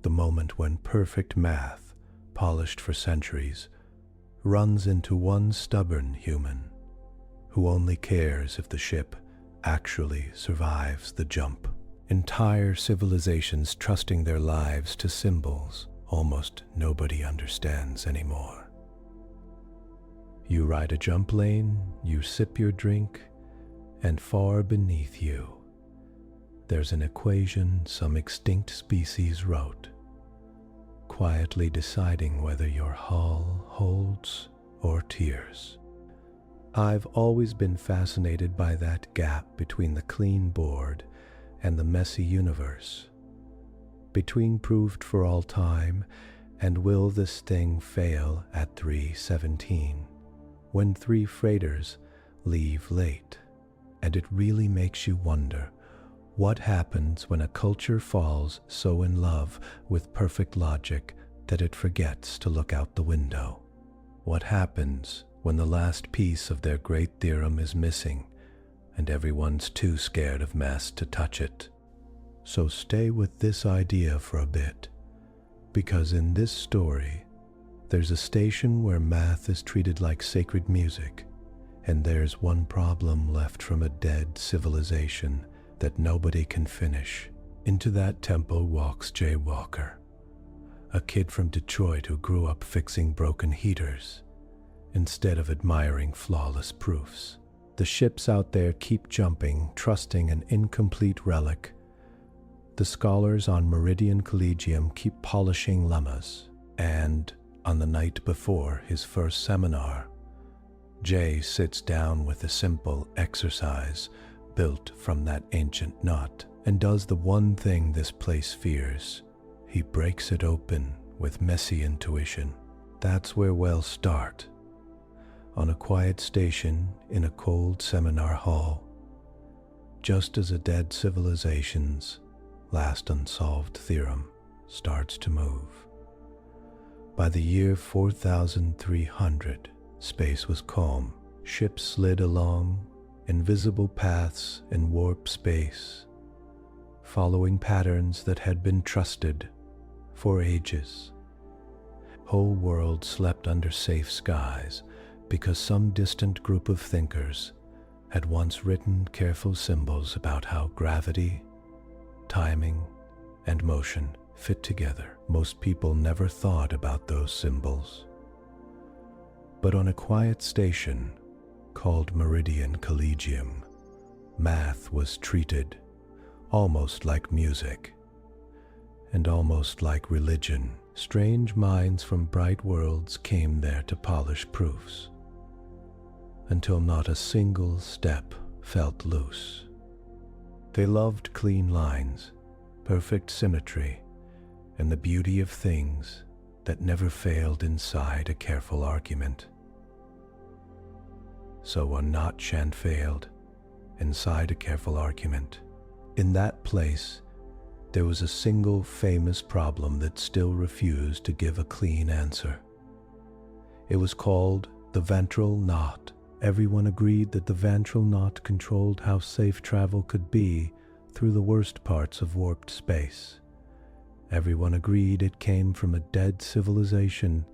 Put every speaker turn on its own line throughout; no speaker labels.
The moment when perfect math, polished for centuries, runs into one stubborn human who only cares if the ship actually survives the jump. Entire civilizations trusting their lives to symbols almost nobody understands anymore. You ride a jump lane, you sip your drink, and far beneath you, there's an equation some extinct species wrote, quietly deciding whether your hull holds or tears. I've always been fascinated by that gap between the clean board and the messy universe, between proved for all time and will this thing fail at 3:17, when 3 freighters leave late. And it really makes you wonder what happens when a culture falls so in love with perfect logic that it forgets to look out the window. What happens when the last piece of their great theorem is missing and everyone's too scared of mess to touch it? So stay with this idea for a bit, because in this story, there's a station where math is treated like sacred music, and there's one problem left from a dead civilization that nobody can finish. Into that temple walks Jae Walker, a kid from Detroit who grew up fixing broken heaters instead of admiring flawless proofs. The ships out there keep jumping, trusting an incomplete relic. The scholars on Meridian Collegium keep polishing lemmas, and on the night before his first seminar, Jae sits down with a simple exercise built from that ancient knot and does the one thing this place fears. He breaks it open with messy intuition. That's where wells start, on a quiet station in a cold seminar hall, just as a dead civilization's last unsolved theorem starts to move. By the year 4300, space was calm. Ships slid along invisible paths in warp space, following patterns that had been trusted for ages. Whole worlds slept under safe skies because some distant group of thinkers had once written careful symbols about how gravity, timing, and motion fit together. Most people never thought about those symbols. But on a quiet station called Meridian Collegium, math was treated almost like music and almost like religion. Strange minds from bright worlds came there to polish proofs until not a single step felt loose. They loved clean lines, perfect symmetry, and the beauty of things that never failed inside a careful argument. So a knot shan't failed inside a careful argument. In that place, there was a single famous problem that still refused to give a clean answer. It was called the Vantrel Knot. Everyone agreed that the Vantrel Knot controlled how safe travel could be through the worst parts of warped space. Everyone agreed it came from a dead civilization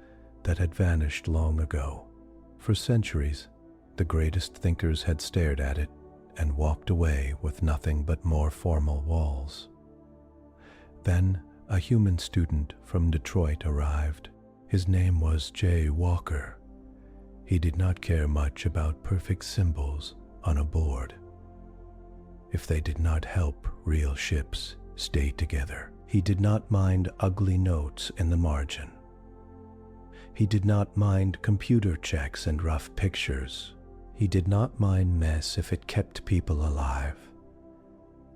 that had vanished long ago. For centuries, the greatest thinkers had stared at it and walked away with nothing but more formal walls. Then a human student from Detroit arrived. His name was Jae Walker. He did not care much about perfect symbols on a board if they did not help real ships stay together. He did not mind ugly notes in the margin. He did not mind computer checks and rough pictures. He did not mind mess if it kept people alive.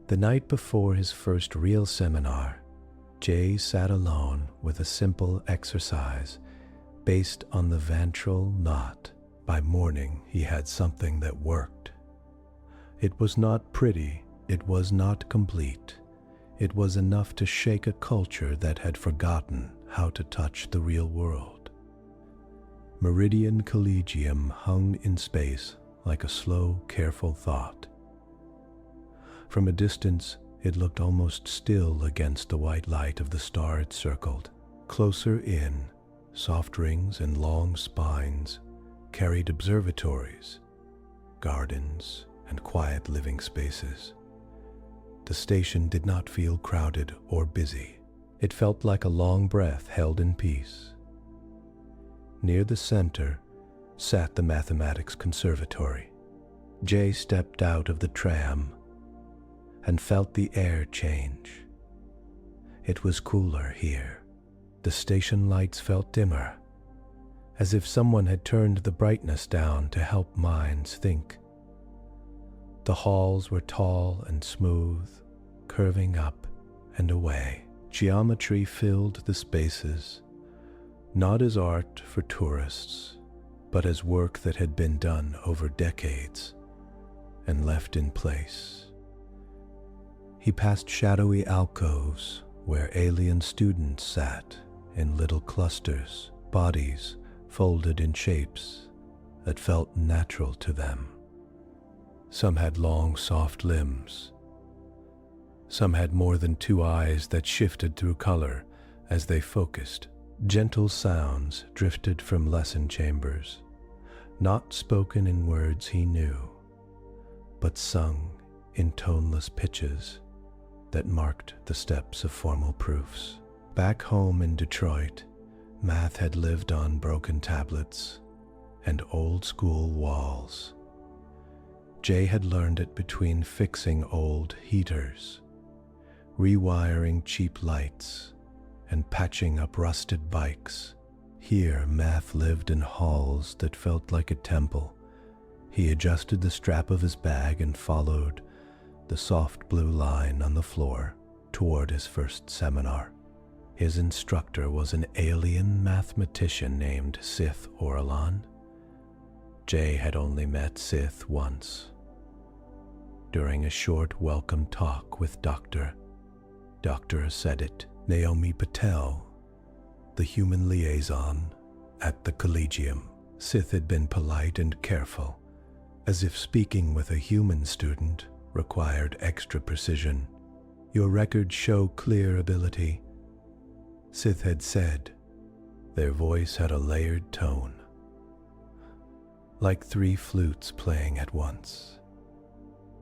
The night before his first real seminar, Jae sat alone with a simple exercise based on the Vantrel Knot. By morning, he had something that worked. It was not pretty, it was not complete. It was enough to shake a culture that had forgotten how to touch the real world. Meridian Collegium hung in space like a slow, careful thought. From a distance, It looked almost still against the white light of the star it circled. Closer in, soft rings and long spines carried observatories, gardens, and quiet living spaces. The station did not feel crowded or busy. It felt like a long breath held in peace. Near the center sat the mathematics conservatory. Jae stepped out of the tram and felt the air change. It was cooler here. The station lights felt dimmer, as if someone had turned the brightness down to help minds think. The halls were tall and smooth, curving up and away. Geometry filled the spaces, not as art for tourists, but as work that had been done over decades and left in place. He passed shadowy alcoves where alien students sat in little clusters, bodies folded in shapes that felt natural to them. Some had long, soft limbs. Some had more than two eyes that shifted through color as they focused. Gentle sounds drifted from lesson chambers, not spoken in words he knew, but sung in toneless pitches that marked the steps of formal proofs. Back home in Detroit, math had lived on broken tablets and old-school walls. Jae had learned it between fixing old heaters, rewiring cheap lights, and patching up rusted bikes. Here, math lived in halls that felt like a temple. He adjusted the strap of his bag and followed the soft blue line on the floor toward his first seminar. His instructor was an alien mathematician named Sith Orlan. Jae had only met Sith once, during a short welcome talk with Dr. Sedit Naomi Patel, the human liaison at the Collegium. Sith had been polite and careful, as if speaking with a human student required extra precision. Your records show clear ability, Sith had said. Their voice had a layered tone, like three flutes playing at once.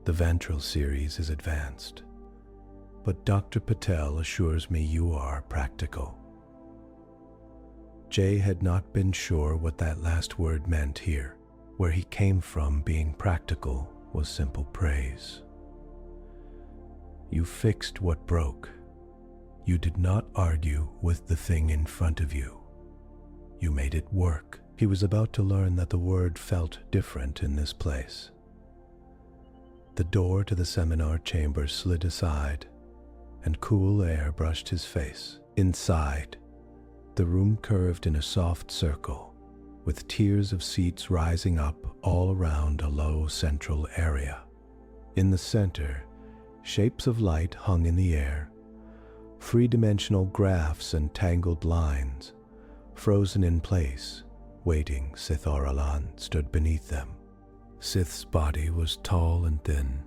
The Vantrel series is advanced, but Dr. Patel assures me you are practical. Jae had not been sure what that last word meant here. Where he came from, being practical was simple praise. You fixed what broke. You did not argue with the thing in front of you. You made it work. He was about to learn that the word felt different in this place. The door to the seminar chamber slid aside, and cool air brushed his face. Inside, the room curved in a soft circle, with tiers of seats rising up all around a low central area. In the center, shapes of light hung in the air, three-dimensional graphs and tangled lines, frozen in place, waiting. Sith Orlan stood beneath them. Sith's body was tall and thin,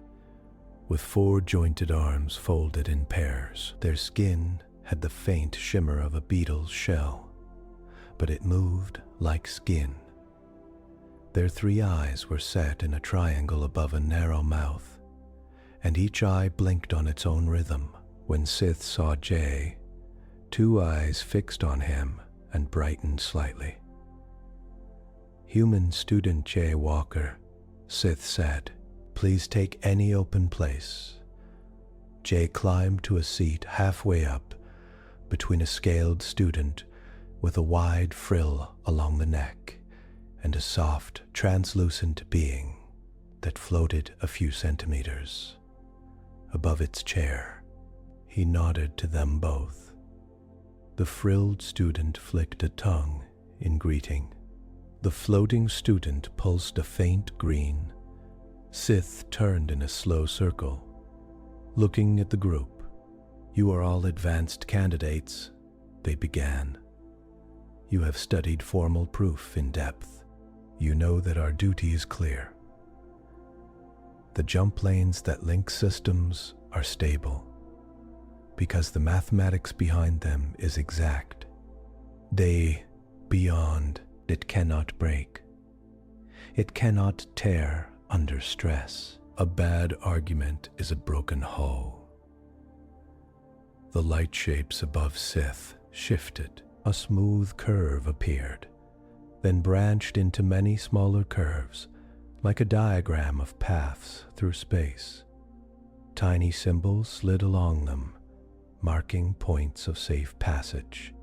with four jointed arms folded in pairs. Their skin had the faint shimmer of a beetle's shell, but it moved like skin. Their three eyes were set in a triangle above a narrow mouth, and each eye blinked on its own rhythm. When Sith saw Jae, two eyes fixed on him and brightened slightly. Human student Jae Walker, Sith said, please take any open place. Jae climbed to a seat halfway up between a scaled student with a wide frill along the neck and a soft, translucent being that floated a few centimeters above its chair. He nodded to them both. The frilled student flicked a tongue in greeting. The floating student pulsed a faint green. Sith turned in a slow circle, looking at the group. You are all advanced candidates, they began. You have studied formal proof in depth. You know that our duty is clear. The jump lanes that link systems are stable, because the mathematics behind them is exact. They, beyond, it cannot break. It cannot tear under stress. A bad argument is a broken hull. The light shapes above Sith shifted. A smooth curve appeared, then branched into many smaller curves, like a diagram of paths through space. Tiny symbols slid along them, marking points of safe passage.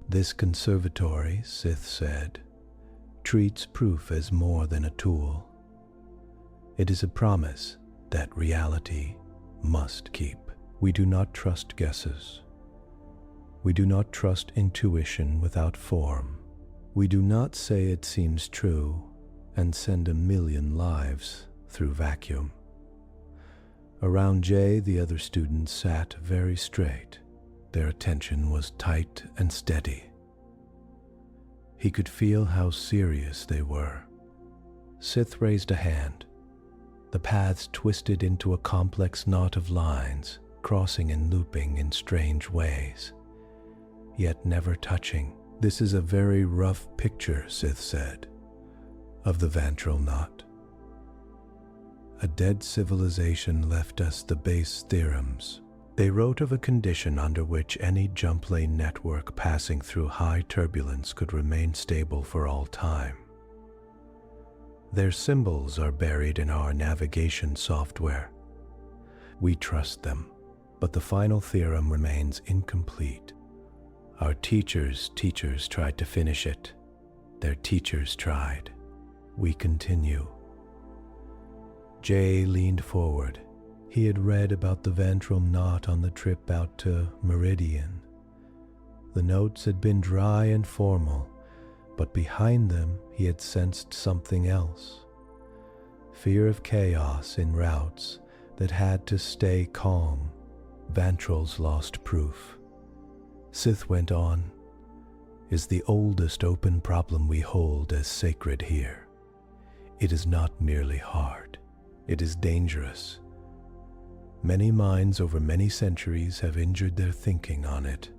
This conservatory, Sith said, treats proof as more than a tool. It is a promise that reality must keep. We do not trust guesses. We do not trust intuition without form. We do not say it seems true and send a million lives through vacuum. Around Jae, the other students sat very straight. Their attention was tight and steady. He could feel how serious they were. Sith raised a hand. The paths twisted into a complex knot of lines, crossing and looping in strange ways, yet never touching. This is a very rough picture, Sith said, of the Vantrel Knot. A dead civilization left us the base theorems. They wrote of a condition under which any jump lane network passing through high turbulence could remain stable for all time. Their symbols are buried in our navigation software. We trust them, but the final theorem remains incomplete. Our teachers' teachers tried to finish it. Their teachers tried. We continue. Jae leaned forward. He had read about the Vantrel Knot on the trip out to Meridian. The notes had been dry and formal, but behind them he had sensed something else. Fear of chaos in routes that had to stay calm. Vantrel's lost proof. Sith went on, is the oldest open problem we hold as sacred here. It is not merely hard. It is dangerous. Many minds over many centuries have injured their thinking on it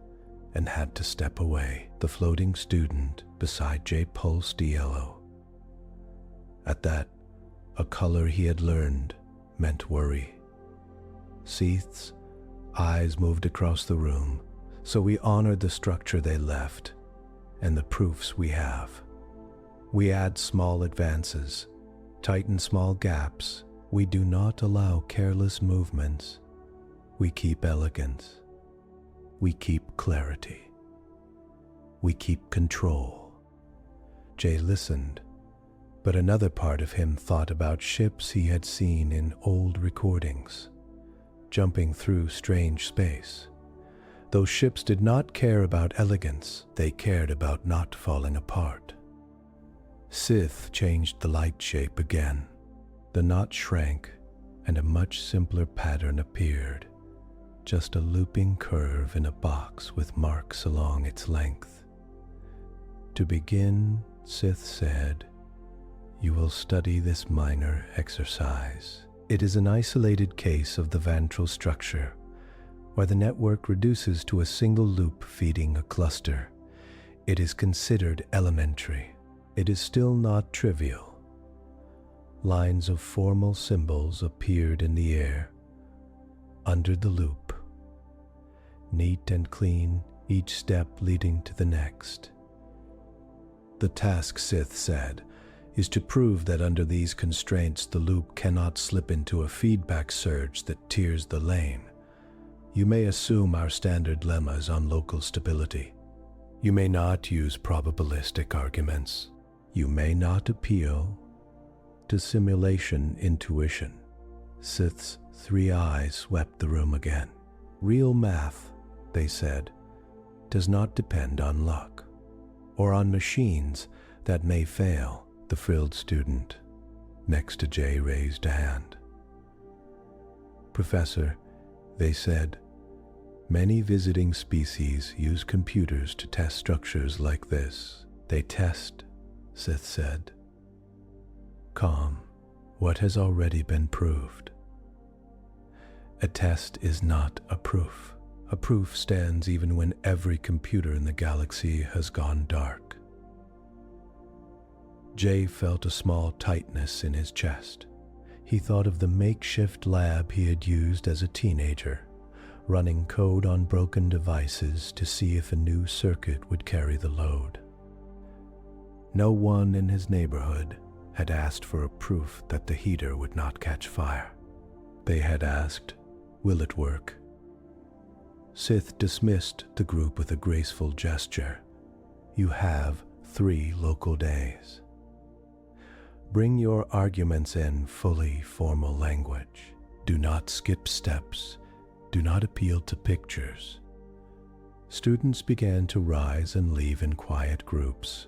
and had to step away. The floating student beside Jae pulsed yellow. At that, a color he had learned meant worry. Sith's eyes moved across the room, so we honored the structure they left and the proofs we have. We add small advances, tighten small gaps. We do not allow careless movements. We keep elegance. We keep clarity. We keep control. Jae listened, but another part of him thought about ships he had seen in old recordings, jumping through strange space. Those ships did not care about elegance, they cared about not falling apart. Sith changed the light shape again. The knot shrank, and a much simpler pattern appeared, just a looping curve in a box with marks along its length. To begin, Sith said, you will study this minor exercise. It is an isolated case of the Vantrel structure, where the network reduces to a single loop feeding a cluster. It is considered elementary. It is still not trivial. Lines of formal symbols appeared in the air, under the loop. Neat and clean, each step leading to the next. The task, Sith said, is to prove that under these constraints the loop cannot slip into a feedback surge that tears the lane. You may assume our standard lemmas on local stability. You may not use probabilistic arguments. You may not appeal to simulation intuition. Sith's three eyes swept the room again. Real math, they said, does not depend on luck, or on machines that may fail. The frilled student next to Jae raised a hand. Professor, they said, many visiting species use computers to test structures like this. They test, Sith said. Calm. What has already been proved? A test is not a proof. A proof stands even when every computer in the galaxy has gone dark. Jae felt a small tightness in his chest. He thought of the makeshift lab he had used as a teenager, running code on broken devices to see if a new circuit would carry the load. No one in his neighborhood had asked for a proof that the heater would not catch fire. They had asked, "Will it work?" Sith dismissed the group with a graceful gesture. "You have 3 local days. Bring your arguments in fully formal language. Do not skip steps. Do not appeal to pictures." Students began to rise and leave in quiet groups.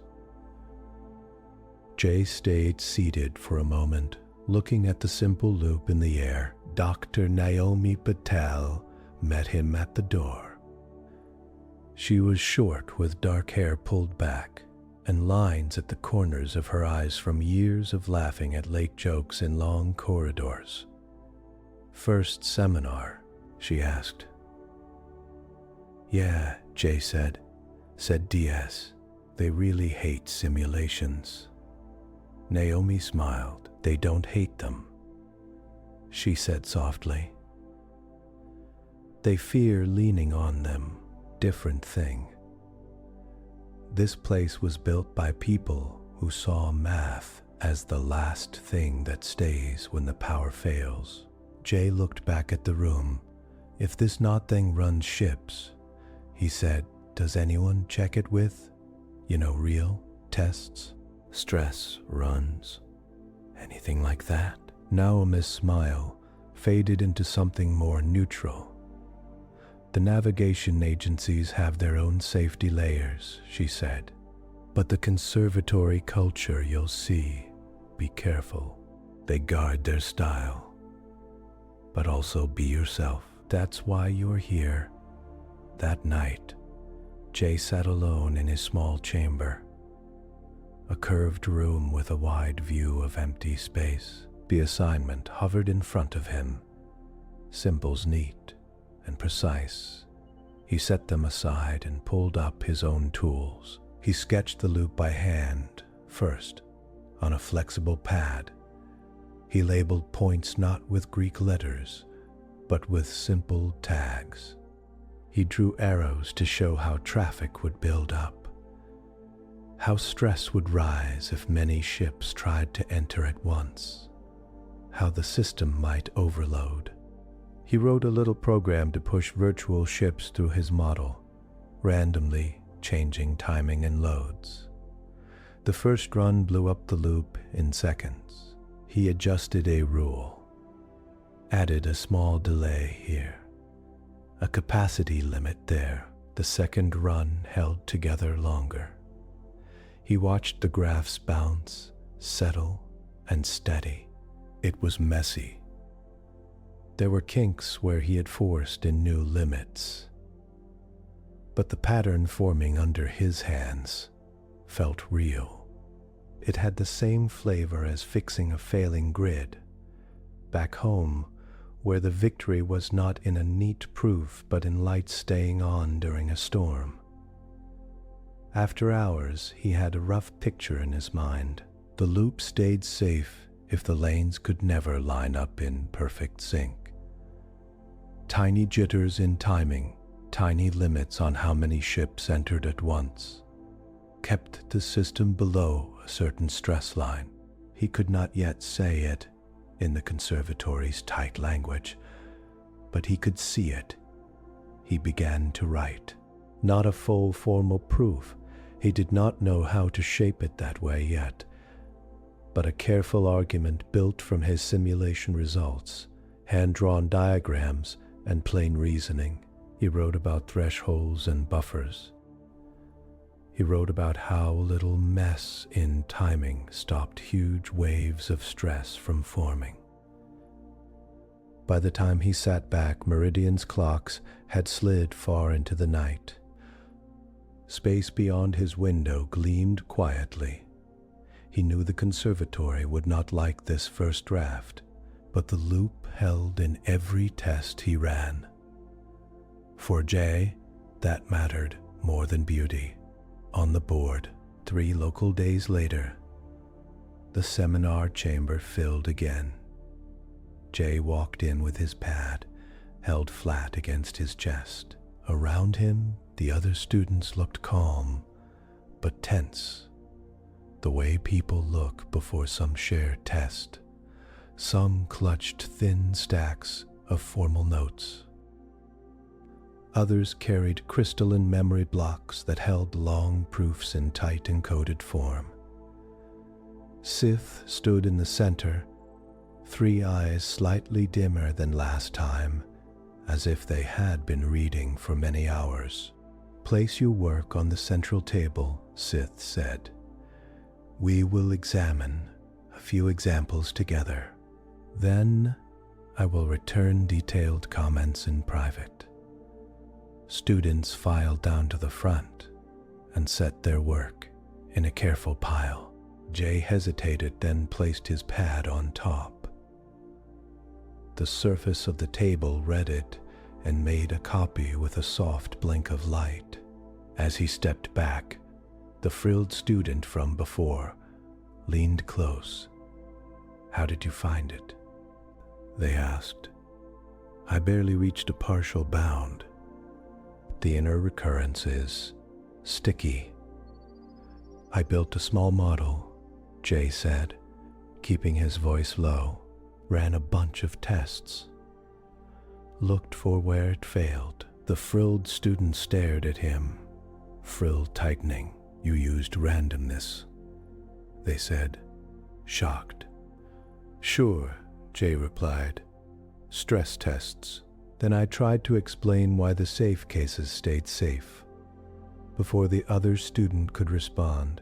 Jae stayed seated for a moment, looking at the simple loop in the air. Dr. Naomi Patel met him at the door. She was short with dark hair pulled back and lines at the corners of her eyes from years of laughing at late jokes in long corridors. "First seminar?" she asked. "Yeah," Jae said DS. "They really hate simulations." Naomi smiled. "They don't hate them," she said softly. "They fear leaning on them. Different thing. This place was built by people who saw math as the last thing that stays when the power fails." Jae looked back at the room. "If this knot thing runs ships," he said, "does anyone check it with, real tests? Stress runs? Anything like that?" Naomi's smile faded into something more neutral. "The navigation agencies have their own safety layers," she said. "But the conservatory culture you'll see, be careful. They guard their style. But also be yourself. That's why you're here." That night, Jae sat alone in his small chamber. A curved room with a wide view of empty space. The assignment hovered in front of him. Symbols neat and precise. He set them aside and pulled up his own tools. He sketched the loop by hand, first, on a flexible pad. He labeled points not with Greek letters, but with simple tags. He drew arrows to show how traffic would build up, how stress would rise if many ships tried to enter at once, how the system might overload. He wrote a little program to push virtual ships through his model, randomly changing timing and loads. The first run blew up the loop in seconds. He adjusted a rule, added a small delay here, a capacity limit there. The second run held together longer. He watched the graphs bounce, settle, and steady. It was messy. There were kinks where he had forced in new limits. But the pattern forming under his hands felt real. It had the same flavor as fixing a failing grid. Back home, where the victory was not in a neat proof but in light staying on during a storm. After hours, he had a rough picture in his mind. The loop stayed safe if the lanes could never line up in perfect sync. Tiny jitters in timing, tiny limits on how many ships entered at once, kept the system below a certain stress line. He could not yet say it in the conservatory's tight language, but he could see it. He began to write. Not a full formal proof. He did not know how to shape it that way yet, but a careful argument built from his simulation results, hand-drawn diagrams, and plain reasoning. He wrote about thresholds and buffers. He wrote about how little mess in timing stopped huge waves of stress from forming. By the time he sat back, Meridian's clocks had slid far into the night. Space beyond his window gleamed quietly. He knew the conservatory would not like this first draft, but the loop held in every test he ran. For Jae, that mattered more than beauty. On the board, 3 local days later, the seminar chamber filled again. Jae walked in with his pad held flat against his chest. Around him, the other students looked calm, but tense, the way people look before some shared test. Some clutched thin stacks of formal notes. Others carried crystalline memory blocks that held long proofs in tight encoded form. Sith stood in the center, 3 eyes slightly dimmer than last time, as if they had been reading for many hours. "Place your work on the central table," Sith said. "We will examine a few examples together. Then I will return detailed comments in private." Students filed down to the front and set their work in a careful pile. Jae hesitated, then placed his pad on top. The surface of the table read it and made a copy with a soft blink of light. As he stepped back, the frilled student from before leaned close. "How did you find it?" they asked. "I barely reached a partial bound. The inner recurrence is sticky." "I built a small model," Jae said, keeping his voice low. "Ran a bunch of tests. Looked for where it failed." The frilled student stared at him, frill tightening. "You used randomness," they said, shocked. "Sure," Jae replied. "Stress tests." Then I tried to explain why the safe cases stayed safe. Before the other student could respond,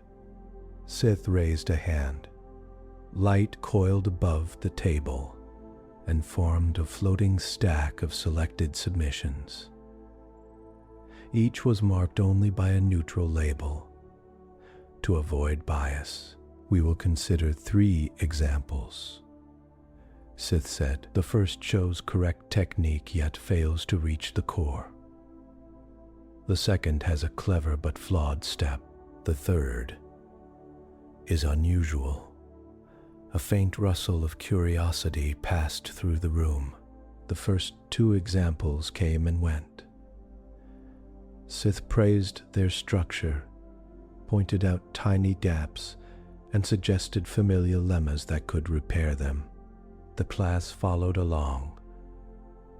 Sith raised a hand. Light coiled above the table and formed a floating stack of selected submissions. Each was marked only by a neutral label. To avoid bias, we will consider 3 examples. Sith said, "The first shows correct technique yet fails to reach the core. The second has a clever but flawed step. The third is unusual." A faint rustle of curiosity passed through the room. The first 2 examples came and went. Sith praised their structure, pointed out tiny gaps, and suggested familiar lemmas that could repair them. The class followed along,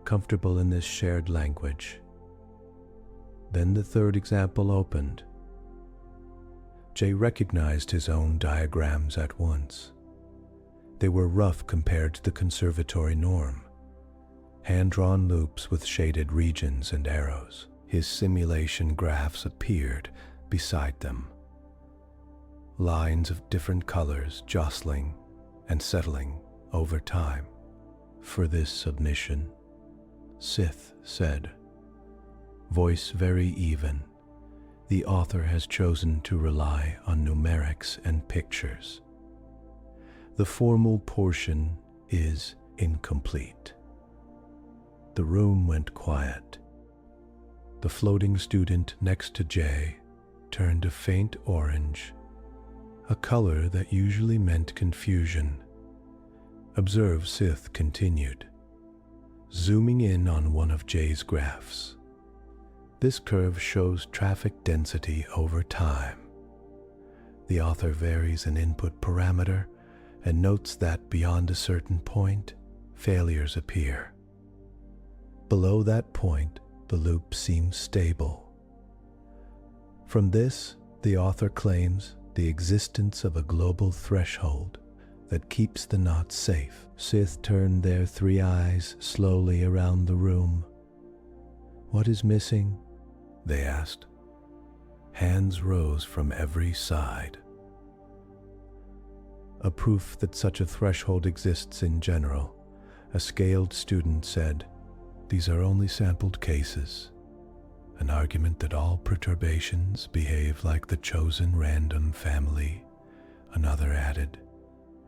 comfortable in this shared language. Then the 3rd example opened. Jae recognized his own diagrams at once. They were rough compared to the conservatory norm, hand-drawn loops with shaded regions and arrows. His simulation graphs appeared beside them, lines of different colors jostling and settling over time. "For this submission," Sith said, voice very even, "the author has chosen to rely on numerics and pictures. The formal portion is incomplete." The room went quiet. The floating student next to Jae turned a faint orange, a color that usually meant confusion. "Observe," Sith continued, zooming in on one of Jae's graphs. "This curve shows traffic density over time. The author varies an input parameter and notes that beyond a certain point, failures appear. Below that point, the loop seems stable. From this, the author claims the existence of a global threshold that keeps the knot safe." Sith turned their 3 eyes slowly around the room. "What is missing?" they asked. Hands rose from every side. "A proof that such a threshold exists in general," a scaled student said. "These are only sampled cases. An argument that all perturbations behave like the chosen random family," another added.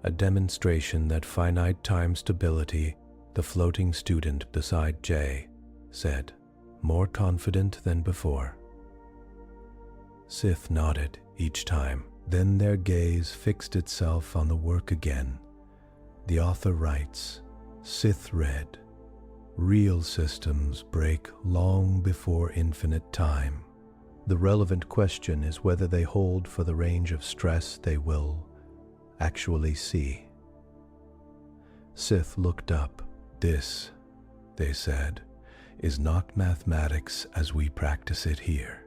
a demonstration that finite time stability, the floating student beside Jae said, more confident than before. Sith nodded each time. Then their gaze fixed itself on the work again. The author writes, Sith read, real systems break long before infinite time. The relevant question is whether they hold for the range of stress they will actually see. Sith looked up. This, they said, is not mathematics as we practice it here.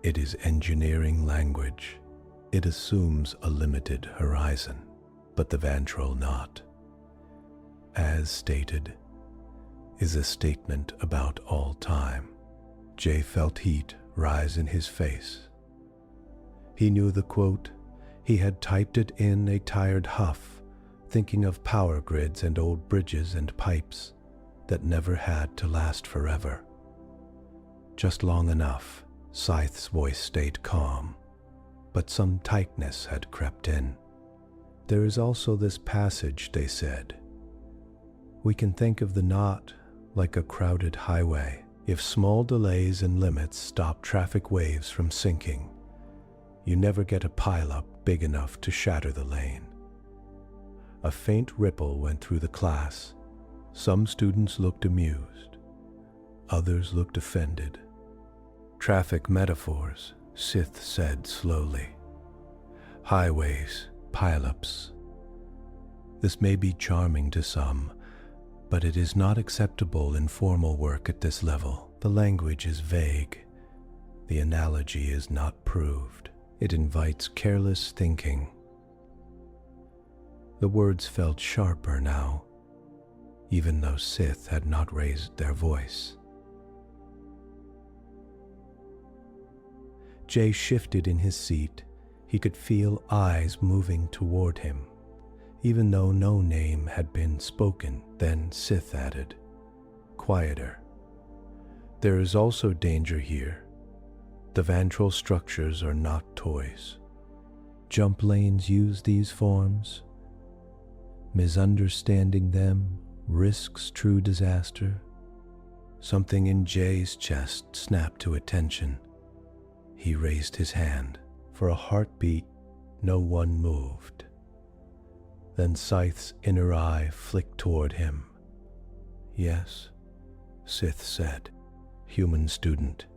It is engineering language. It assumes a limited horizon, but the Vantrel Knot, as stated, is a statement about all time. Jae felt heat rise in his face. He knew the quote. He had typed it in a tired huff, thinking of power grids and old bridges and pipes that never had to last forever. Just long enough, Scythe's voice stayed calm, but some tightness had crept in. There is also this passage, they said. We can think of the knot like a crowded highway. If small delays and limits stop traffic waves from sinking, you never get a pileup big enough to shatter the lane. A faint ripple went through the class. Some students looked amused. Others looked offended. Traffic metaphors, Sith said slowly. Highways, pileups. This may be charming to some, but it is not acceptable in formal work at this level. The language is vague. The analogy is not proved. It invites careless thinking. The words felt sharper now, even though Sith had not raised their voice. Jae shifted in his seat. He could feel eyes moving toward him, even though no name had been spoken. Then Sith added, quieter. There is also danger here. The Vantrel structures are not toys. Jump lanes use these forms. Misunderstanding them risks true disaster. Something in Jae's chest snapped to attention. He raised his hand. For a heartbeat, no one moved. Then Scythe's inner eye flicked toward him. Yes, Sith said, human student.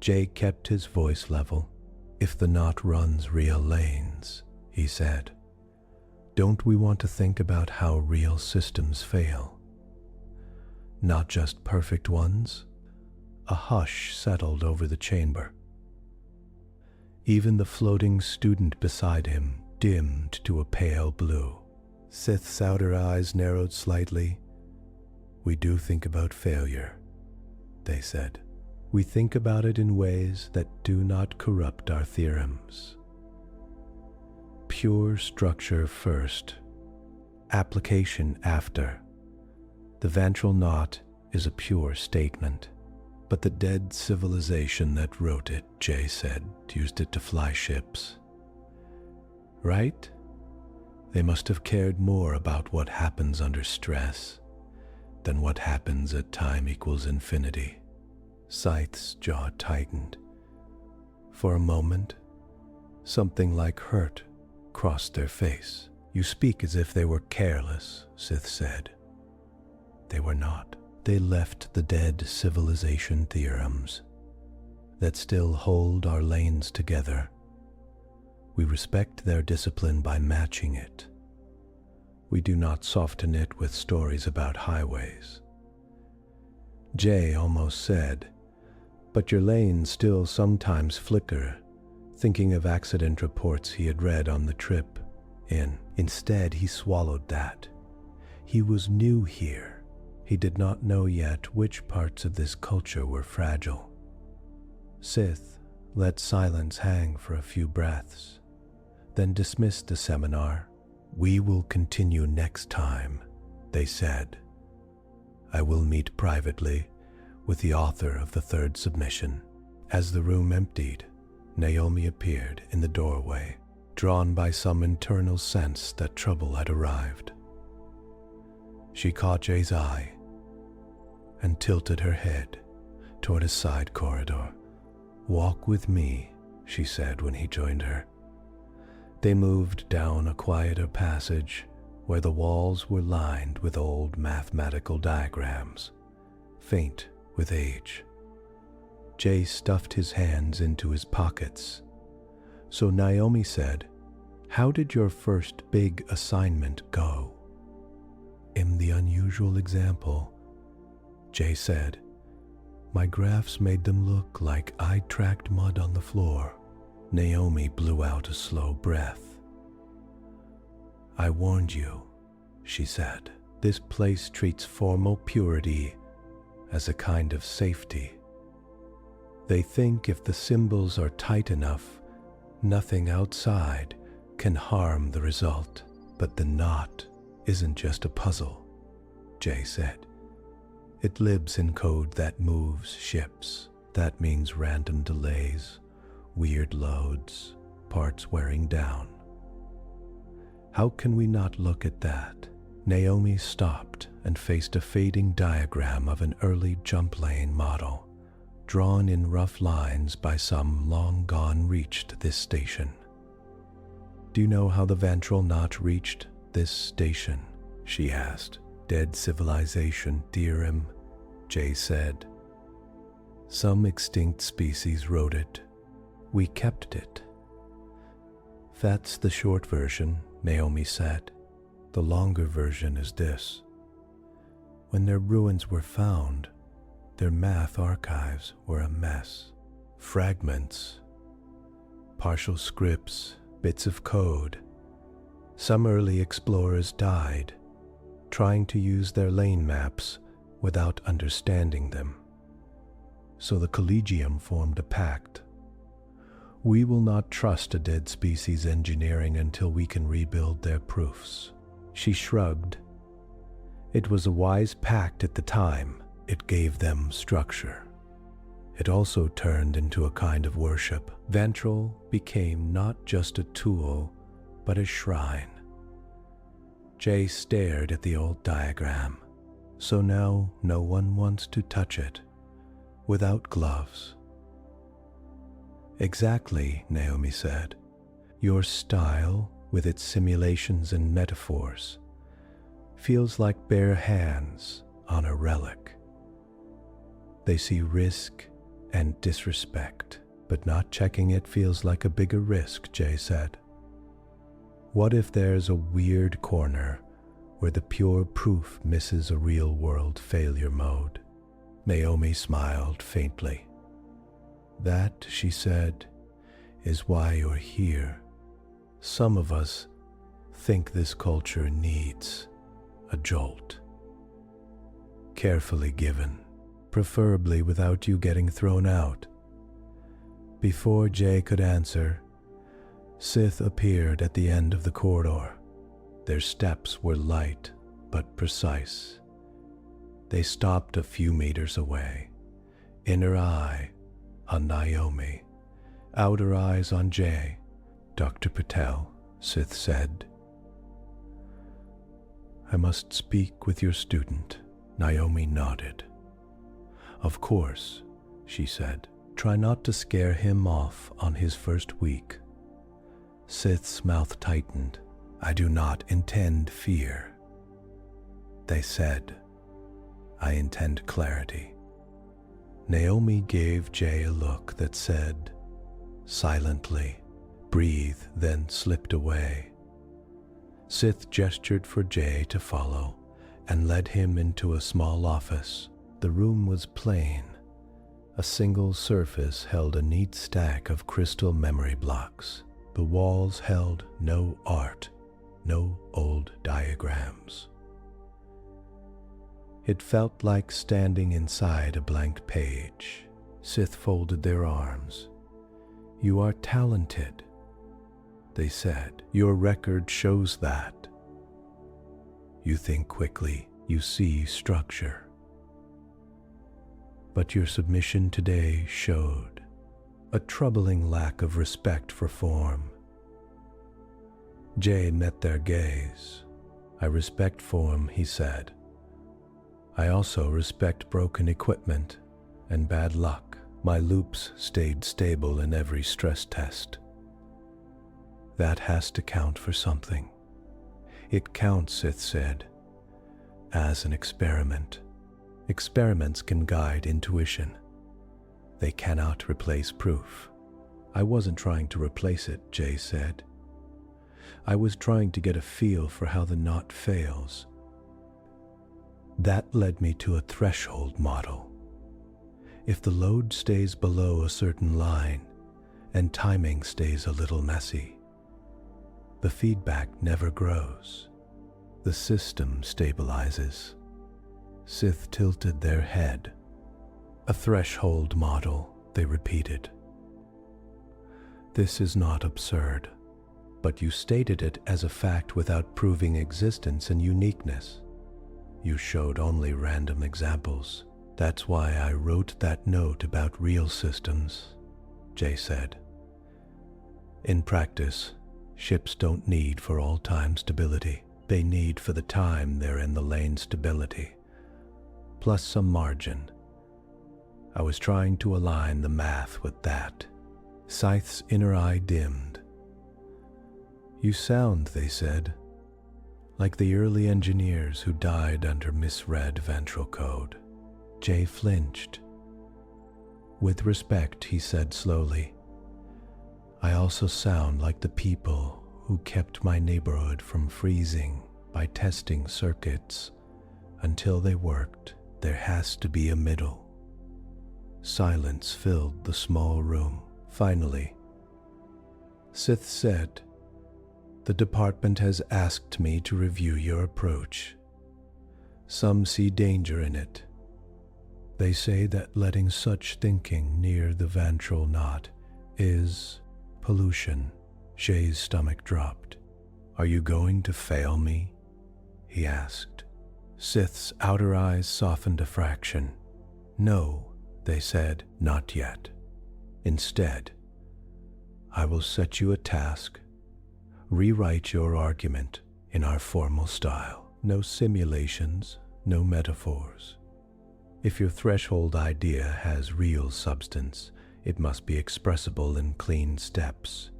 Jae kept his voice level. If the knot runs real lanes, he said, don't we want to think about how real systems fail? Not just perfect ones? A hush settled over the chamber. Even the floating student beside him dimmed to a pale blue. Sith's outer eyes narrowed slightly. We do think about failure, they said. We think about it in ways that do not corrupt our theorems. Pure structure first, application after. The Vantrel Knot is a pure statement, but the dead civilization that wrote it, Jae said, used it to fly ships. Right? They must have cared more about what happens under stress than what happens at time equals infinity. Scythe's jaw tightened. For a moment, something like hurt crossed their face. You speak as if they were careless, Sith said. They were not. They left the dead civilization theorems that still hold our lanes together. We respect their discipline by matching it. We do not soften it with stories about highways. Jae almost said, but your lanes still sometimes flicker, thinking of accident reports he had read on the trip in. Instead, he swallowed that. He was new here. He did not know yet which parts of this culture were fragile. Sith let silence hang for a few breaths, then dismissed the seminar. We will continue next time, they said. I will meet privately with the author of the third submission. As the room emptied, Naomi appeared in the doorway, drawn by some internal sense that trouble had arrived. She caught Jae's eye and tilted her head toward a side corridor. "Walk with me," she said when he joined her. They moved down a quieter passage where the walls were lined with old mathematical diagrams, faint with age. Jae stuffed his hands into his pockets. So Naomi said, "How did your first big assignment go?" "In the unusual example," Jae said, "my graphs made them look like I tracked mud on the floor." Naomi blew out a slow breath. "I warned you," she said. "This place treats formal purity as a kind of safety. They think if the symbols are tight enough, nothing outside can harm the result. But the knot isn't just a puzzle," Jae said. "It lives in code that moves ships. That means random delays, weird loads, parts wearing down. How can we not look at that?" Naomi stopped and faced a fading diagram of an early jump lane model, drawn in rough lines by some long-gone reached this station. "Do you know how the Vantrel Knot reached this station?" she asked. "Dead civilization theorem," Jae said. "Some extinct species wrote it. We kept it." "That's the short version," Naomi said. "The longer version is this. When their ruins were found, their math archives were a mess. Fragments, partial scripts, bits of code. Some early explorers died, trying to use their lane maps without understanding them. So the Collegium formed a pact. We will not trust a dead species engineering until we can rebuild their proofs." She shrugged. "It was a wise pact at the time. It gave them structure. It also turned into a kind of worship. Vantrel became not just a tool, but a shrine." Jae stared at the old diagram. "So now no one wants to touch it without gloves." "Exactly," Naomi said. "Your style, with its simulations and metaphors, feels like bare hands on a relic. They see risk and disrespect, but not checking it feels like a bigger risk," Jae said. "What if there's a weird corner where the pure proof misses a real-world failure mode?" Naomi smiled faintly. "That," she said, "is why you're here. Some of us think this culture needs a jolt. Carefully given, preferably without you getting thrown out." Before Jae could answer, Sith appeared at the end of the corridor. Their steps were light but precise. They stopped a few meters away, inner eye on Naomi, outer eyes on Jae. "Dr. Patel," Sith said. "I must speak with your student." Naomi nodded. "Of course," she said. "Try not to scare him off on his first week." Sith's mouth tightened. "I do not intend fear." They said, "I intend clarity." Naomi gave Jae a look that said, silently, "Breathe," then slipped away. Sith gestured for Jae to follow and led him into a small office. The room was plain. A single surface held a neat stack of crystal memory blocks. The walls held no art, no old diagrams. It felt like standing inside a blank page. Sith folded their arms. "You are talented," they said. "Your record shows that. You think quickly, you see structure. But your submission today showed a troubling lack of respect for form. Jae met their gaze. "I respect form," he said. "I also respect broken equipment and bad luck. My loops stayed stable in every stress test. That has to count for something." "It counts," Sith said, "as an experiment. Experiments can guide intuition. They cannot replace proof." "I wasn't trying to replace it," Jae said. "I was trying to get a feel for how the knot fails. That led me to a threshold model. If the load stays below a certain line and timing stays a little messy, the feedback never grows. The system stabilizes." Sith tilted their head. "A threshold model," they repeated. "This is not absurd, but you stated it as a fact without proving existence and uniqueness. You showed only random examples. That's why I wrote that note about real systems," Jae said. "In practice, ships don't need for all-time stability. They need for the time they're in the lane stability, plus some margin. I was trying to align the math with that." Scythe's inner eye dimmed. "You sound," they said, "like the early engineers who died under misread Vantrel code." Jae flinched. "With respect," he said slowly, "I also sound like the people who kept my neighborhood from freezing by testing circuits until they worked. There has to be a middle." Silence filled the small room. Finally, Sith said, "The department has asked me to review your approach. Some see danger in it. They say that letting such thinking near the Vantrel Knot is pollution." Jae's stomach dropped. "Are you going to fail me?" he asked. Sith's outer eyes softened a fraction. "No," they said, "not yet. Instead, I will set you a task. Rewrite your argument in our formal style. No simulations, no metaphors. If your threshold idea has real substance, it must be expressible in clean steps."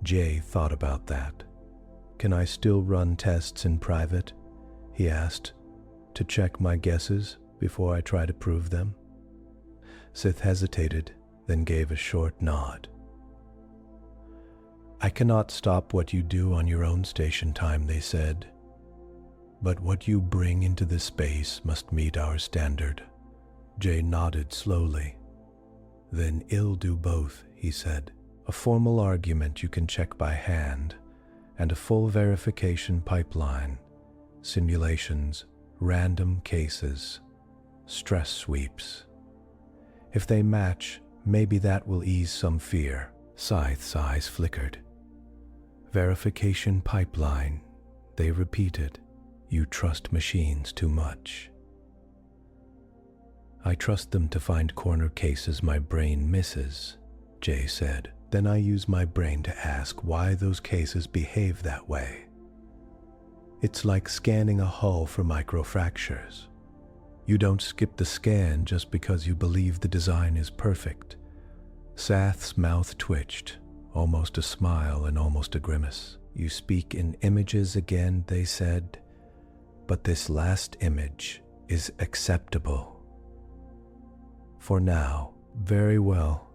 Jae thought about that. "Can I still run tests in private?" he asked, "to check my guesses before I try to prove them?" Sith hesitated, then gave a short nod. "I cannot stop what you do on your own station time," they said. "But what you bring into this space must meet our standard." Jae nodded slowly. "Then I'll do both," he said. "A formal argument you can check by hand, and a full verification pipeline, simulations, random cases, stress sweeps. If they match, maybe that will ease some fear." Scythe's eyes flickered. "Verification pipeline," they repeated. "You trust machines too much." "I trust them to find corner cases my brain misses," Jae said. "Then I use my brain to ask why those cases behave that way. It's like scanning a hull for microfractures. You don't skip the scan just because you believe the design is perfect." Scythe's mouth twitched, almost a smile and almost a grimace. "You speak in images again," they said, "but this last image is acceptable. For now." "Very well.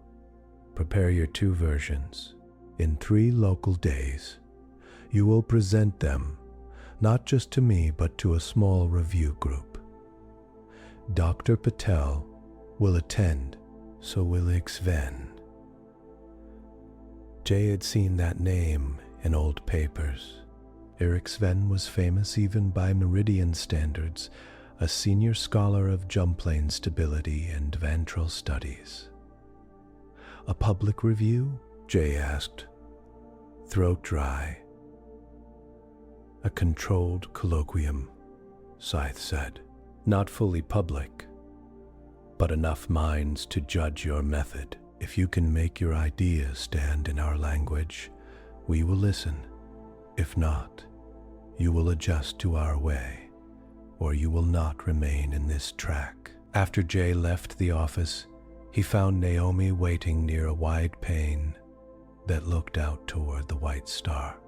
Prepare your 2 versions. In 3 local days, you will present them, not just to me, but to a small review group. Dr. Patel will attend, so will Sven." Jae had seen that name in old papers. Sven was famous even by Meridian standards, a senior scholar of jump plane stability and Vantrel studies. "A public review?" Jae asked, throat dry. "A controlled colloquium," Scythe said. "Not fully public, but enough minds to judge your method. If you can make your ideas stand in our language, we will listen." If not, you will adjust to our way, or you will not remain in this track. After Jae left the office, he found Naomi waiting near a wide pane that looked out toward the white star.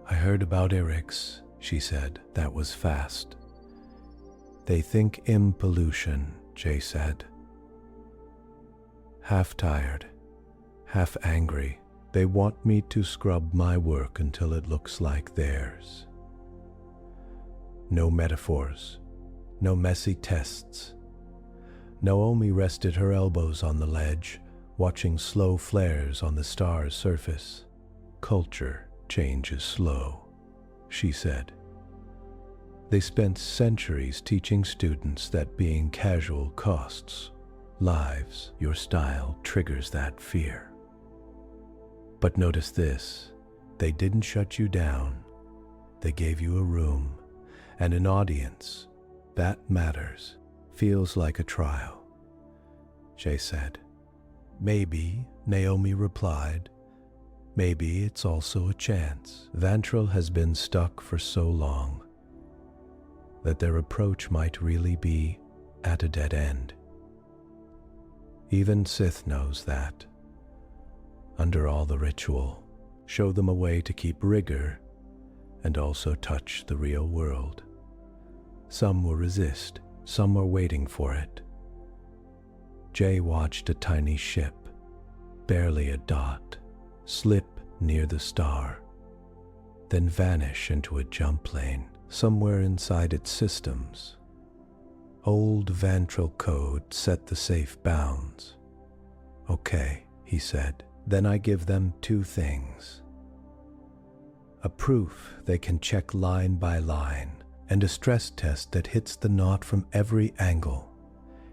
I heard about orcs, she said. That was fast. They think pollution, Jae said. Half tired, half angry, they want me to scrub my work until it looks like theirs. No metaphors, no messy tests. Naomi rested her elbows on the ledge, watching slow flares on the star's surface. Culture changes slow, she said. They spent centuries teaching students that being casual costs lives. Your style triggers that fear. But notice this, they didn't shut you down. They gave you a room and an audience. That matters. Feels like a trial, Jae said. Maybe, Naomi replied. Maybe it's also a chance. Vantrel has been stuck for so long that their approach might really be at a dead end. Even Sith knows that. Under all the ritual, show them a way to keep rigor and also touch the real world. Some will resist, some are waiting for it. Jae watched a tiny ship, barely a dot, slip near the star, then vanish into a jump lane somewhere inside its systems. Old Vantrel code set the safe bounds. Okay, he said, then I give them two things. A proof they can check line by line, and a stress test that hits the knot from every angle.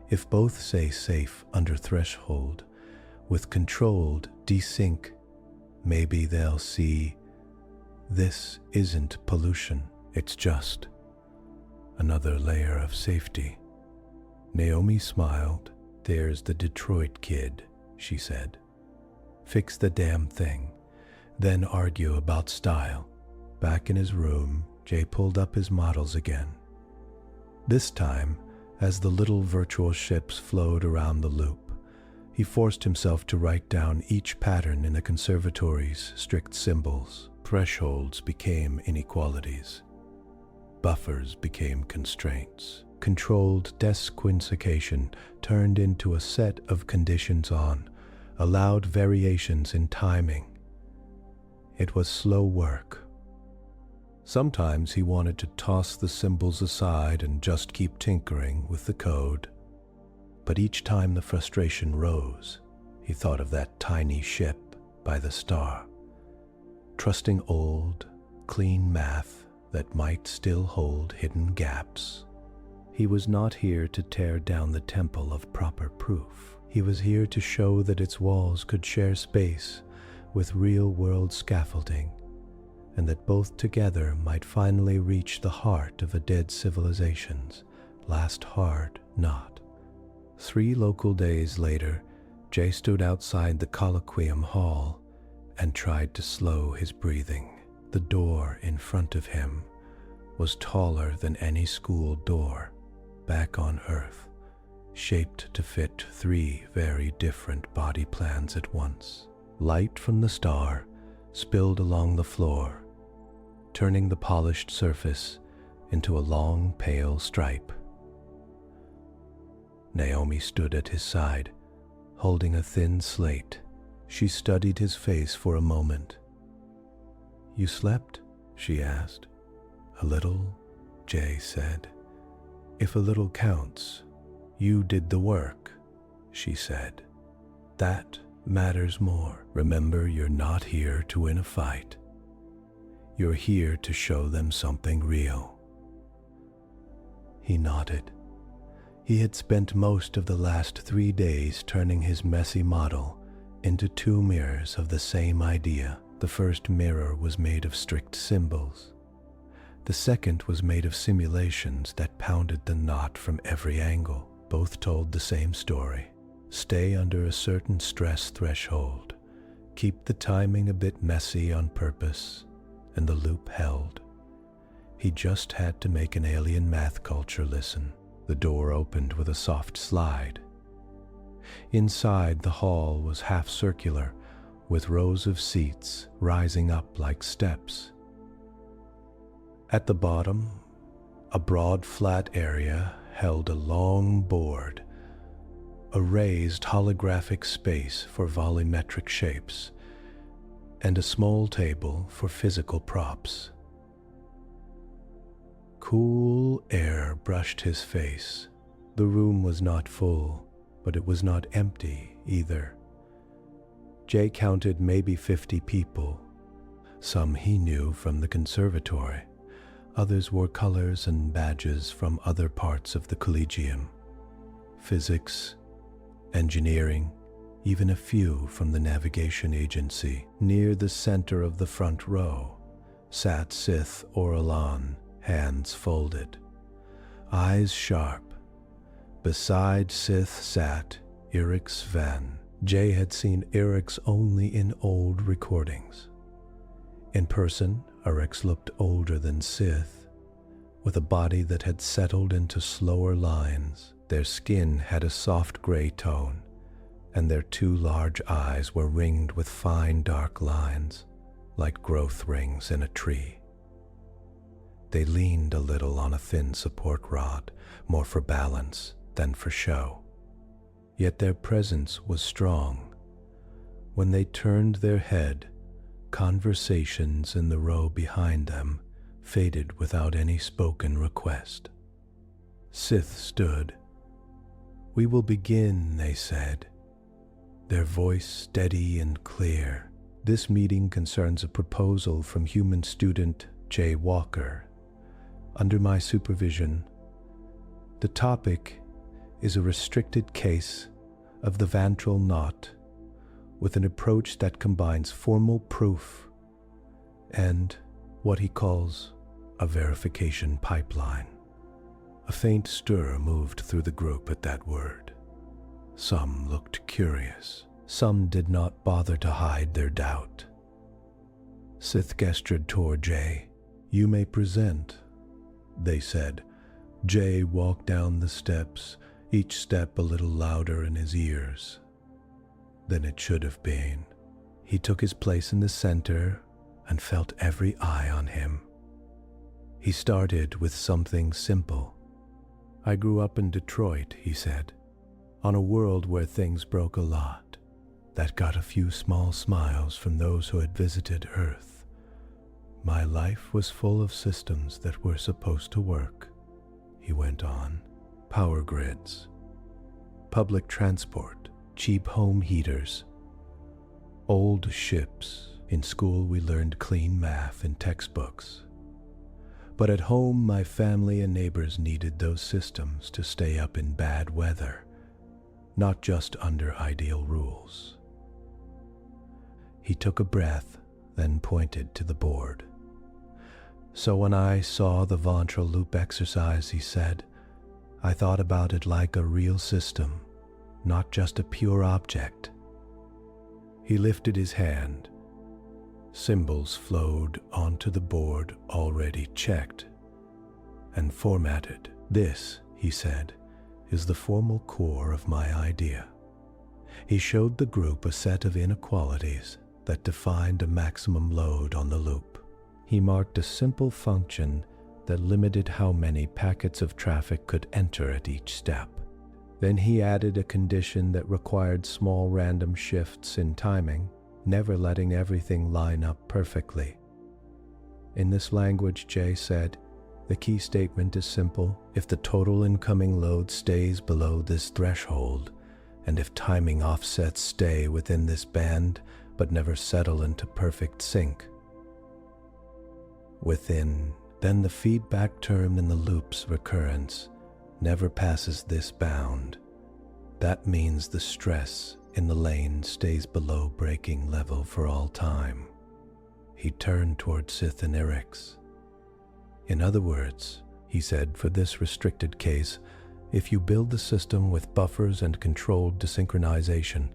If both say safe under threshold, with controlled desync, maybe they'll see this isn't pollution, it's just another layer of safety. Naomi smiled. There's the Detroit kid, she said. Fix the damn thing, then argue about style. Back in his room, Jae pulled up his models again. This time, as the little virtual ships flowed around the loop, he forced himself to write down each pattern in the conservatory's strict symbols. Thresholds became inequalities. Buffers became constraints. Controlled desquinsication turned into a set of conditions on, allowed variations in timing. It was slow work. Sometimes he wanted to toss the symbols aside and just keep tinkering with the code. But each time the frustration rose, he thought of that tiny ship by the star, trusting old, clean math that might still hold hidden gaps. He was not here to tear down the temple of proper proof. He was here to show that its walls could share space with real-world scaffolding, and that both together might finally reach the heart of a dead civilization's last hard knot. 3 local days later, Jae stood outside the Colloquium Hall and tried to slow his breathing. The door in front of him was taller than any school door back on Earth, shaped to fit 3 very different body plans at once. Light from the star spilled along the floor, turning the polished surface into a long, pale stripe. Naomi stood at his side, holding a thin slate. She studied his face for a moment. "You slept?" she asked. "A little," Jae said. "If a little counts, you did the work," she said. "That matters more. Remember, you're not here to win a fight. You're here to show them something real." He nodded. He had spent most of the last 3 days turning his messy model into 2 mirrors of the same idea. The first mirror was made of strict symbols. The second was made of simulations that pounded the knot from every angle. Both told the same story. Stay under a certain stress threshold. Keep the timing a bit messy on purpose. and the loop held. He just had to make an alien math culture listen. The door opened with a soft slide. Inside, the hall was half circular, with rows of seats rising up like steps. At the bottom, a broad flat area held a long board, a raised holographic space for volumetric shapes, and a small table for physical props. Cool air brushed his face. The room was not full, but it was not empty either. Jae counted maybe 50 people. Some he knew from the conservatory. Others wore colors and badges from other parts of the Collegium. Physics, engineering, even a few from the navigation agency. Near the center of the front row sat Sith Orlan, hands folded, eyes sharp. Beside Sith sat Eric's Van. Jae had seen Eric's only in old recordings. In person, Eric's looked older than Sith, with a body that had settled into slower lines. Their skin had a soft gray tone, and their two large eyes were ringed with fine dark lines, like growth rings in a tree. They leaned a little on a thin support rod, more for balance than for show. Yet their presence was strong. When they turned their head, conversations in the row behind them faded without any spoken request. Sith stood. "We will begin," they said, their voice steady and clear. "This meeting concerns a proposal from human student Jae Walker. Under my supervision, the topic is a restricted case of the Vantrel Knot with an approach that combines formal proof and what he calls a verification pipeline." A faint stir moved through the group at that word. Some looked curious. Some did not bother to hide their doubt. Sith gestured toward Jae. "You may present," they said. Jae walked down the steps, each step a little louder in his ears than it should have been. He took his place in the center and felt every eye on him. He started with something simple. "I grew up in Detroit," he said, "on a world where things broke a lot. That got a few small smiles from those who had visited Earth. My life was full of systems that were supposed to work," he went on. "Power grids, public transport, cheap home heaters, old ships. In school we learned clean math in textbooks. But at home my family and neighbors needed those systems to stay up in bad weather, not just under ideal rules." He took a breath, then pointed to the board. "So when I saw the Vantrel loop exercise," he said, "I thought about it like a real system, not just a pure object." He lifted his hand. Symbols flowed onto the board already checked and formatted. "This," he said, "is the formal core of my idea." He showed the group a set of inequalities that defined a maximum load on the loop. He marked a simple function that limited how many packets of traffic could enter at each step. Then he added a condition that required small random shifts in timing, never letting everything line up perfectly. In this language, Jae said, "The key statement is simple. If the total incoming load stays below this threshold, and if timing offsets stay within this band but never settle into perfect sync, then the feedback term in the loop's recurrence never passes this bound. That means the stress in the lane stays below breaking level for all time." He turned toward Sith and Eric's. "In other words," he said, "for this restricted case, if you build the system with buffers and controlled desynchronization,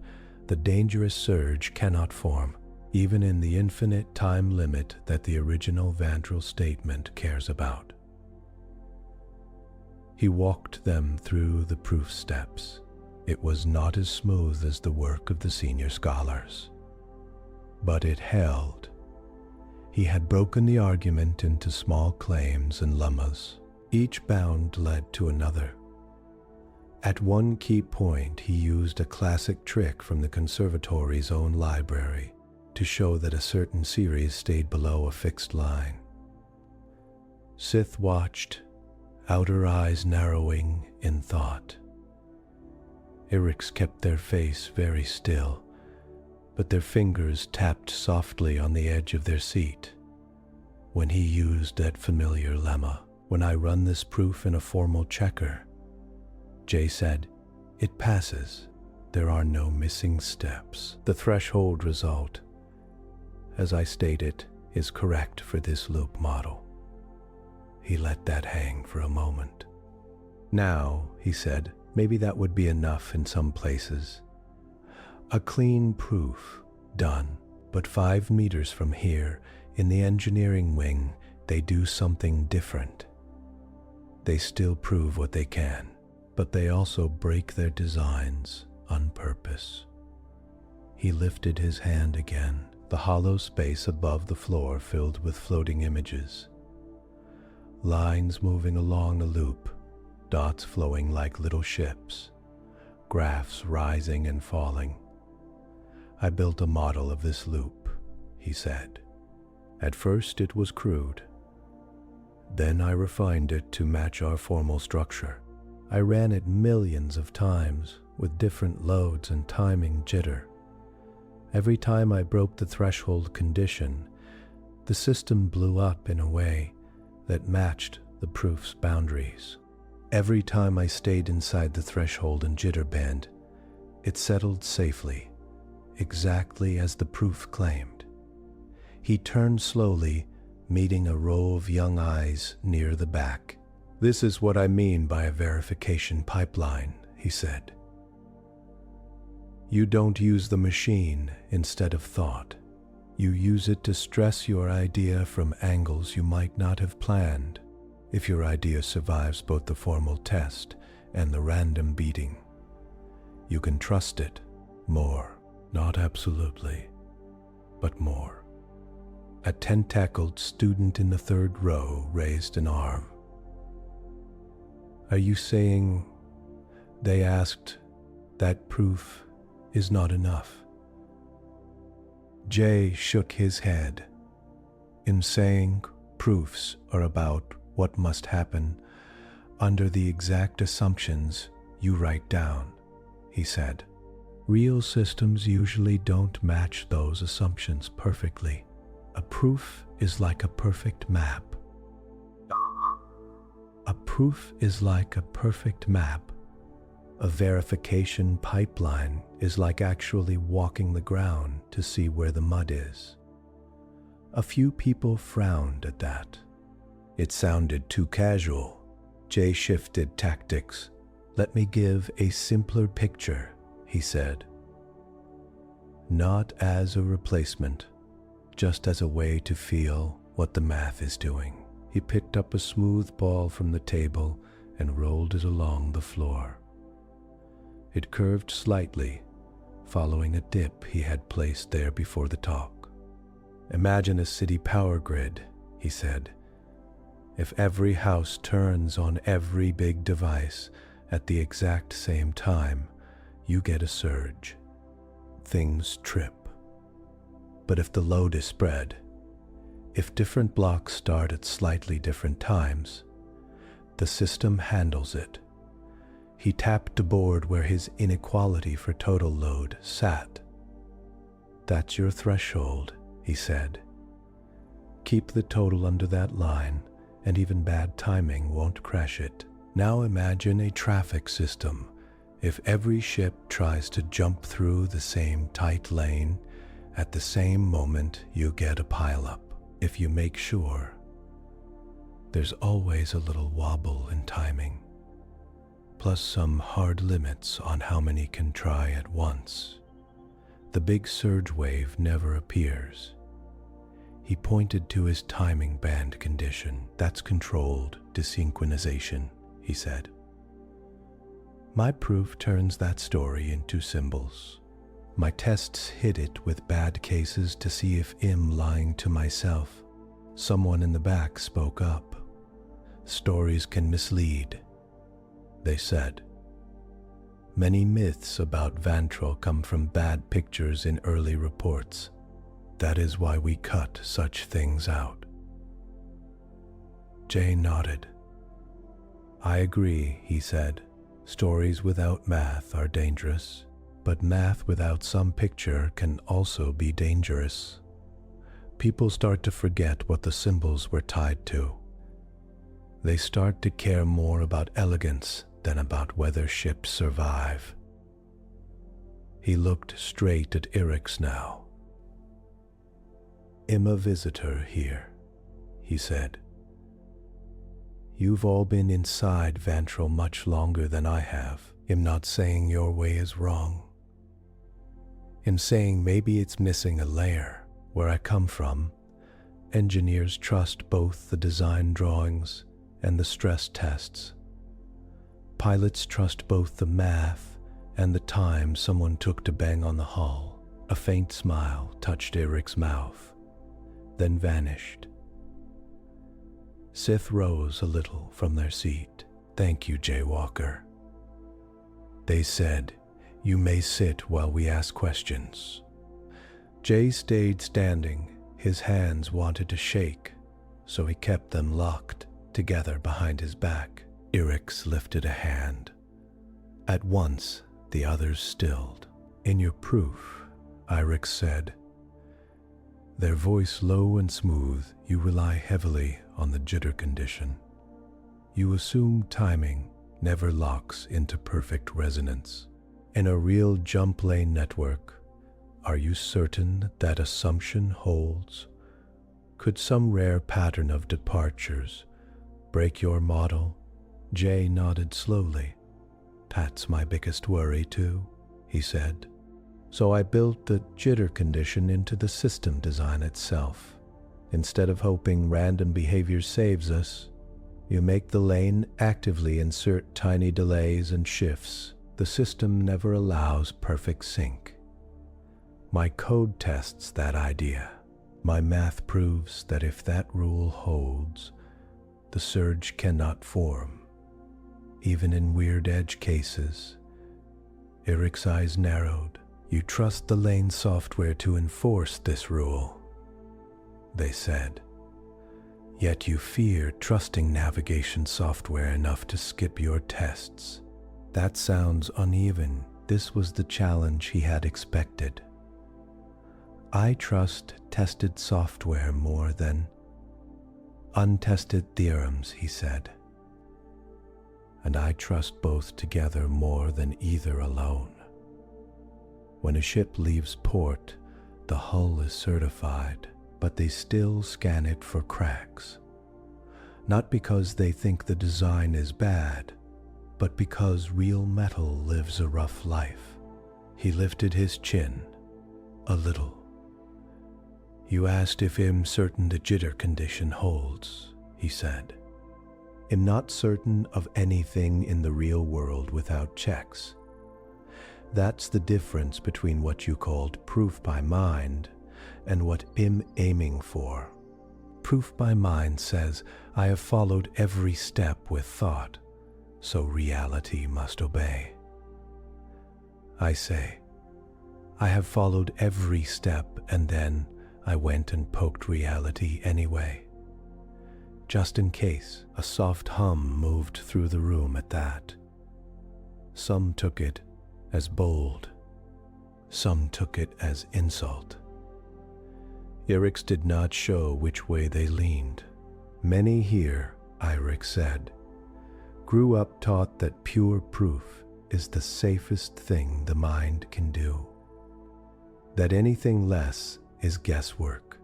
the dangerous surge cannot form. even in the infinite time limit that the original Vantrel statement cares about. He walked them through the proof steps. It was not as smooth as the work of the senior scholars, but it held. He had broken the argument into small claims and lemmas. Each bound led to another. At one key point, he used a classic trick from the conservatory's own library to show that a certain series stayed below a fixed line. Sith watched, outer eyes narrowing in thought. Orcs kept their face very still, but their fingers tapped softly on the edge of their seat when he used that familiar lemma. When I run this proof in a formal checker, Jae said, it passes. There are no missing steps. The threshold result, as I stated, is correct for this loop model. He let that hang for a moment. Now, he said, maybe that would be enough in some places. A clean proof, done. But 5 meters from here, in the engineering wing, they do something different. They still prove what they can, but they also break their designs on purpose. He lifted his hand again, the hollow space above the floor filled with floating images. Lines moving along a loop, dots flowing like little ships, graphs rising and falling. I built a model of this loop, he said. At first it was crude. Then I refined it to match our formal structure. I ran it millions of times with different loads and timing jitter. Every time I broke the threshold condition, the system blew up in a way that matched the proof's boundaries. Every time I stayed inside the threshold and jitter band, it settled safely, exactly as the proof claimed. He turned slowly, meeting a row of young eyes near the back. This is what I mean by a verification pipeline, he said. You don't use the machine instead of thought. You use it to stress your idea from angles you might not have planned. If your idea survives both the formal test and the random beating, you can trust it more. Not absolutely, but more. A tentacled student in the 3rd row raised an arm. Are you saying, they asked, that proof is not enough? Jae shook his head. In saying proofs are about what must happen under the exact assumptions you write down, he said. Real systems usually don't match those assumptions perfectly. A proof is like a perfect map. A proof is like a perfect map. A verification pipeline is like actually walking the ground to see where the mud is. A few people frowned at that. It sounded too casual. Jae shifted tactics. Let me give a simpler picture, he said. Not as a replacement, just as a way to feel what the math is doing. He picked up a smooth ball from the table and rolled it along the floor. It curved slightly, following a dip he had placed there before the talk. Imagine a city power grid, he said. If every house turns on every big device at the exact same time, you get a surge. Things trip. But if the load is spread, if different blocks start at slightly different times, the system handles it. He tapped a board where his inequality for total load sat. That's your threshold, he said. Keep the total under that line, and even bad timing won't crash it. Now imagine a traffic system. If every ship tries to jump through the same tight lane, at the same moment you get a pileup. If you make sure, there's always a little wobble in timing, plus some hard limits on how many can try at once. The big surge wave never appears. He pointed to his timing band condition. That's controlled desynchronization, he said. My proof turns that story into symbols. My tests hit it with bad cases to see if I'm lying to myself. Someone in the back spoke up. Stories can mislead, they said. Many myths about Vantrel come from bad pictures in early reports. That is why we cut such things out. Jae nodded. I agree, he said. Stories without math are dangerous, but math without some picture can also be dangerous. People start to forget what the symbols were tied to. They start to care more about elegance than about whether ships survive. He looked straight at Eric's now. I'm a visitor here, he said. You've all been inside Vantrel much longer than I have. I'm not saying your way is wrong. I'm saying maybe it's missing a layer. Where I come from, engineers trust both the design drawings and the stress tests. Pilots trust both the math and the time someone took to bang on the hull. A faint smile touched Eric's mouth, then vanished. Sith rose a little from their seat. Thank you, Jae Walker. They said, you may sit while we ask questions. Jae stayed standing. His hands wanted to shake, so he kept them locked together behind his back. Eric's lifted a hand. At once, the others stilled. In your proof, Irix said. Their voice low and smooth, you rely heavily on the jitter condition. You assume timing never locks into perfect resonance. In a real jump lane network, are you certain that assumption holds? Could some rare pattern of departures break your model? Jae nodded slowly. That's my biggest worry too, he said. So I built the jitter condition into the system design itself. Instead of hoping random behavior saves us, you make the lane actively insert tiny delays and shifts. The system never allows perfect sync. My code tests that idea. My math proves that if that rule holds, the surge cannot form. Even in weird edge cases. Eric's eyes narrowed. You trust the lane software to enforce this rule, they said. Yet you fear trusting navigation software enough to skip your tests. That sounds uneven. This was the challenge he had expected. I trust tested software more than untested theorems, he said. And I trust both together more than either alone. When a ship leaves port, the hull is certified, but they still scan it for cracks. Not because they think the design is bad, but because real metal lives a rough life. He lifted his chin a little. You asked if I'm certain the jitter condition holds, he said. I'm not certain of anything in the real world without checks. That's the difference between what you called proof by mind and what I'm aiming for. Proof by mind says I have followed every step with thought, so reality must obey. I say, I have followed every step and then I went and poked reality anyway. Just in case, a soft hum moved through the room at that. Some took it as bold. Some took it as insult. Erix did not show which way they leaned. Many here, Irix said, grew up taught that pure proof is the safest thing the mind can do. That anything less is guesswork.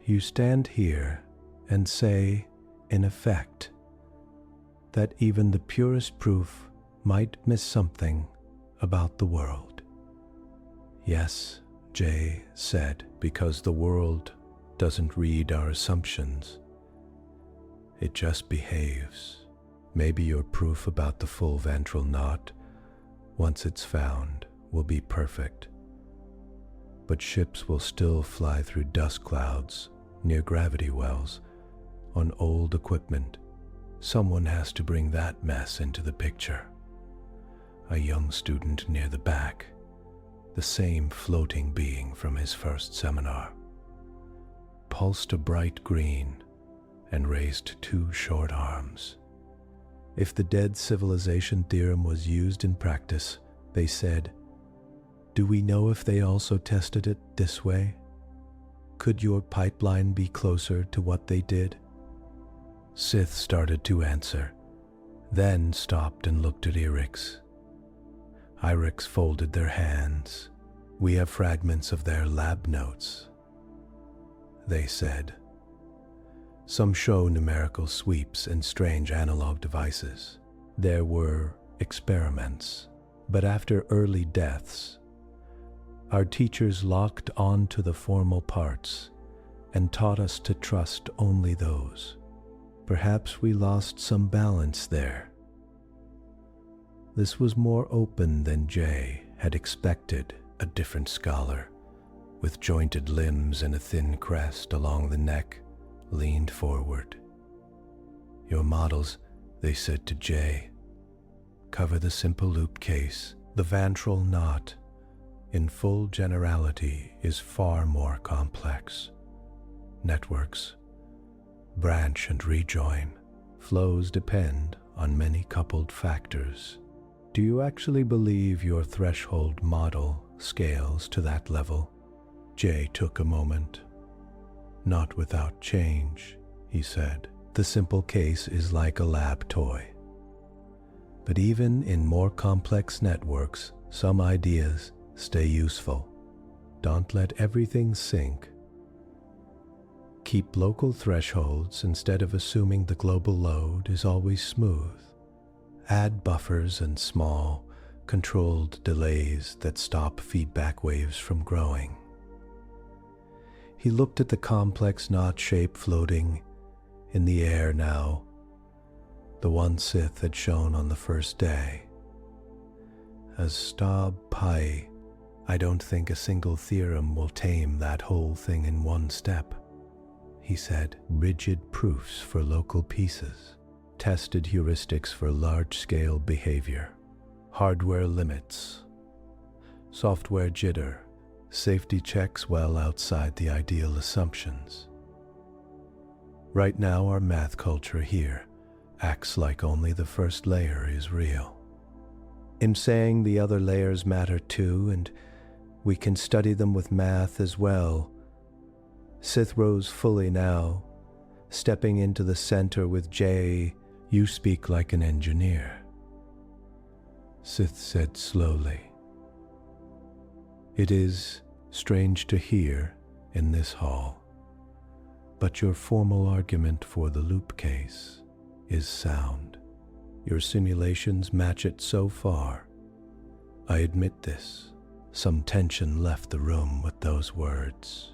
You stand here and say, in effect, that even the purest proof might miss something about the world. Yes, Jae said, because the world doesn't read our assumptions. It just behaves. Maybe your proof about the full Vantrel Knot, once it's found, will be perfect. But ships will still fly through dust clouds, near gravity wells, on old equipment. Someone has to bring that mess into the picture. A young student near the back, the same floating being from his first seminar, pulsed a bright green and raised two short arms. If the dead civilization theorem was used in practice, they said, do we know if they also tested it this way? Could your pipeline be closer to what they did? Sith started to answer, then stopped and looked at Irix. Irix folded their hands. We have fragments of their lab notes, they said. Some show numerical sweeps and strange analog devices. There were experiments, but after early deaths, our teachers locked on to the formal parts and taught us to trust only those. Perhaps we lost some balance there. This was more open than Jae had expected. A different scholar, with jointed limbs and a thin crest along the neck, leaned forward. Your models, they said to Jae, cover the simple loop case. The Vantrel Knot, in full generality, is far more complex. Networks, branch and rejoin, flows depend on many coupled factors. Do you actually believe your threshold model scales to that level? Jae took a moment. Not without change, he said. The simple case is like a lab toy. But even in more complex networks, some ideas stay useful. Don't let everything sink. Keep local thresholds instead of assuming the global load is always smooth. Add buffers and small, controlled delays that stop feedback waves from growing. He looked at the complex knot shape floating in the air now, the one Sith had shown on the first day. As Stab Pai, I don't think a single theorem will tame that whole thing in one step, he said. Rigid proofs for local pieces. Tested heuristics for large-scale behavior, hardware limits, software jitter, safety checks well outside the ideal assumptions. Right now our math culture here acts like only the first layer is real. In saying the other layers matter too, and we can study them with math as well. Sith rose fully now, stepping into the center with Jae. You speak like an engineer, Sith said slowly. It is strange to hear in this hall, but your formal argument for the loop case is sound. Your simulations match it so far. I admit this. Some tension left the room with those words.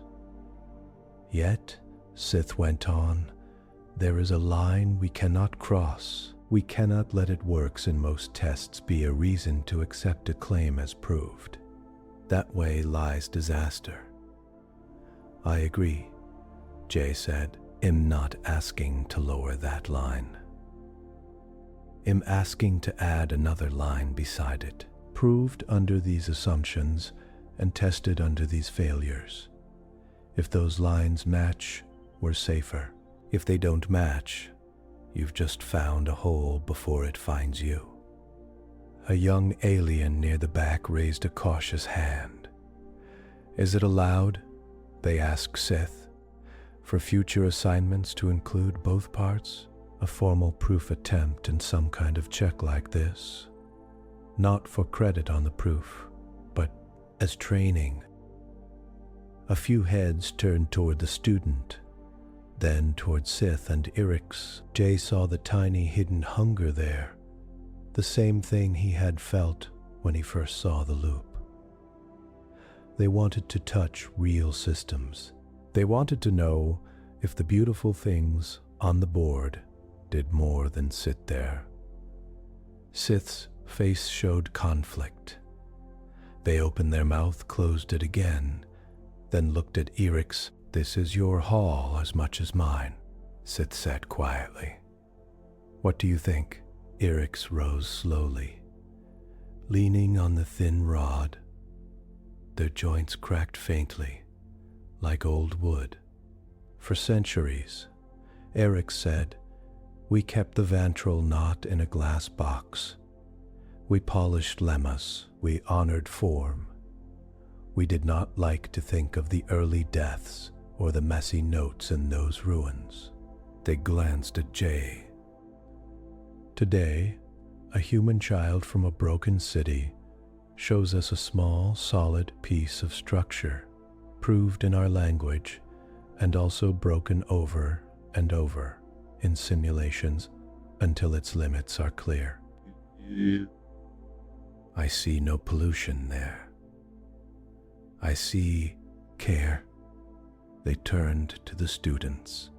Yet, Sith went on, there is a line we cannot cross. We cannot let it works in most tests be a reason to accept a claim as proved. That way lies disaster. I agree, Jae said. I'm not asking to lower that line. I'm asking to add another line beside it, proved under these assumptions and tested under these failures. If those lines match, we're safer. If they don't match, you've just found a hole before it finds you. A young alien near the back raised a cautious hand. Is it allowed, they asked Sith, for future assignments to include both parts? A formal proof attempt in some kind of check like this? Not for credit on the proof, but as training. A few heads turned toward the student, then toward Sith and Irix. Jae saw the tiny hidden hunger there, the same thing he had felt when he first saw the loop. They wanted to touch real systems. They wanted to know if the beautiful things on the board did more than sit there. Sith's face showed conflict. They opened their mouth, closed it again, then looked at Eric's. "This is your hall as much as mine," Sith said quietly. "What do you think?" Eric's rose slowly, leaning on the thin rod. Their joints cracked faintly, like old wood. "For centuries," Eric said, "we kept the Vantrel Knot in a glass box. We polished lemmas, we honored form. We did not like to think of the early deaths or the messy notes in those ruins." They glanced at Jae. "Today, a human child from a broken city shows us a small, solid piece of structure, proved in our language and also broken over and over in simulations until its limits are clear. I see no pollution there. I see care." They turned to the students.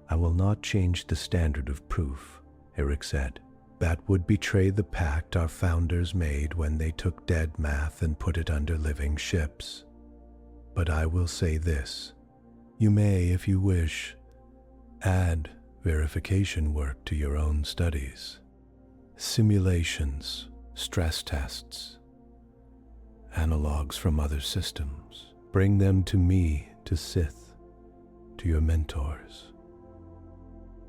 "I will not change the standard of proof," Eric said. "That would betray the pact our founders made when they took dead math and put it under living ships. But I will say this. You may, if you wish, add verification work to your own studies. Simulations, stress tests, analogs from other systems. Bring them to me, to Sith, to your mentors.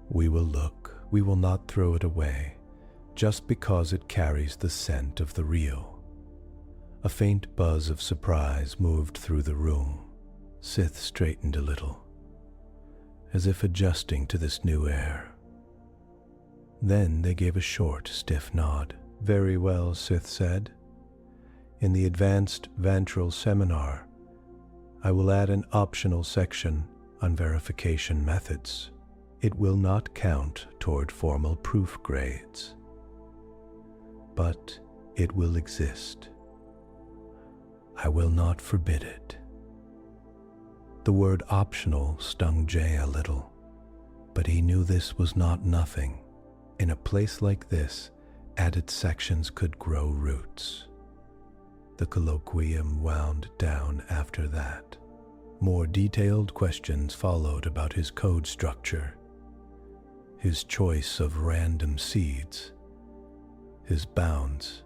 We will look, we will not throw it away, just because it carries the scent of the real." A faint buzz of surprise moved through the room. Sith straightened a little, as if adjusting to this new air. Then they gave a short, stiff nod. "Very well," Sith said. "In the advanced Vantrel seminar, I will add an optional section on verification methods. It will not count toward formal proof grades, but it will exist. I will not forbid it." The word optional stung Jae a little, but he knew this was not nothing. In a place like this, added sections could grow roots. The colloquium wound down after that. More detailed questions followed about his code structure, his choice of random seeds, his bounds.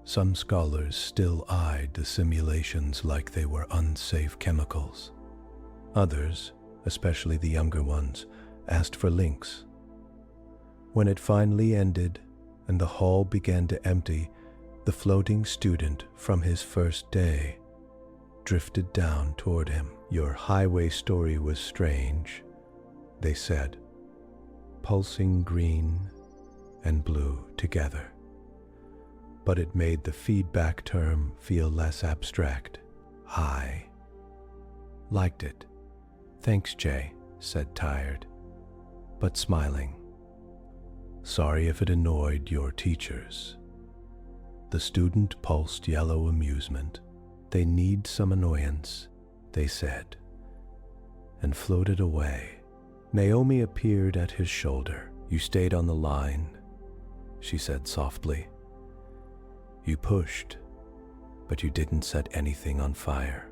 Some scholars still eyed the simulations like they were unsafe chemicals. Others, especially the younger ones, asked for links. When it finally ended and the hall began to empty, the floating student from his first day drifted down toward him. "Your highway story was strange," they said, pulsing green and blue together. But it made the feedback term feel less abstract. I liked it. "Thanks, Jae," said tired, but smiling. "Sorry if it annoyed your teachers." The student pulsed yellow amusement. "They need some annoyance," they said, and floated away. Naomi appeared at his shoulder. "You stayed on the line," she said softly. "You pushed, but you didn't set anything on fire."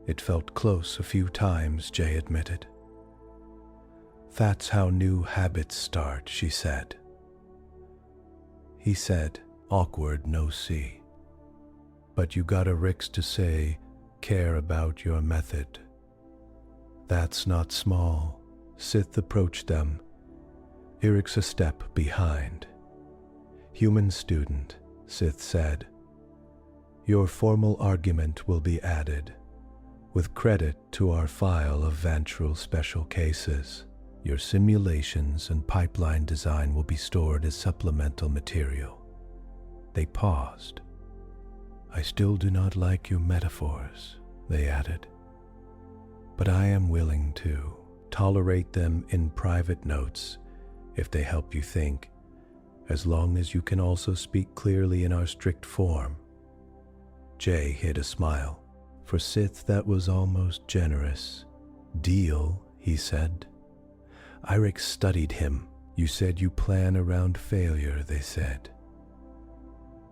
"It felt close a few times," Jae admitted. "That's how new habits start," she said. He said, awkward no see. "But you got a Rix to say, care about your method. That's not small." Sith approached them. Eric's a step behind. "Human student," Sith said. "Your formal argument will be added, with credit to our file of Vantrel special cases. Your simulations and pipeline design will be stored as supplemental material." They paused. "I still do not like your metaphors," they added, "but I am willing to tolerate them in private notes if they help you think, as long as you can also speak clearly in our strict form." Jae hid a smile. For Sith, that was almost generous. Deal, he said. Irik studied him. You said you plan around failure, they said.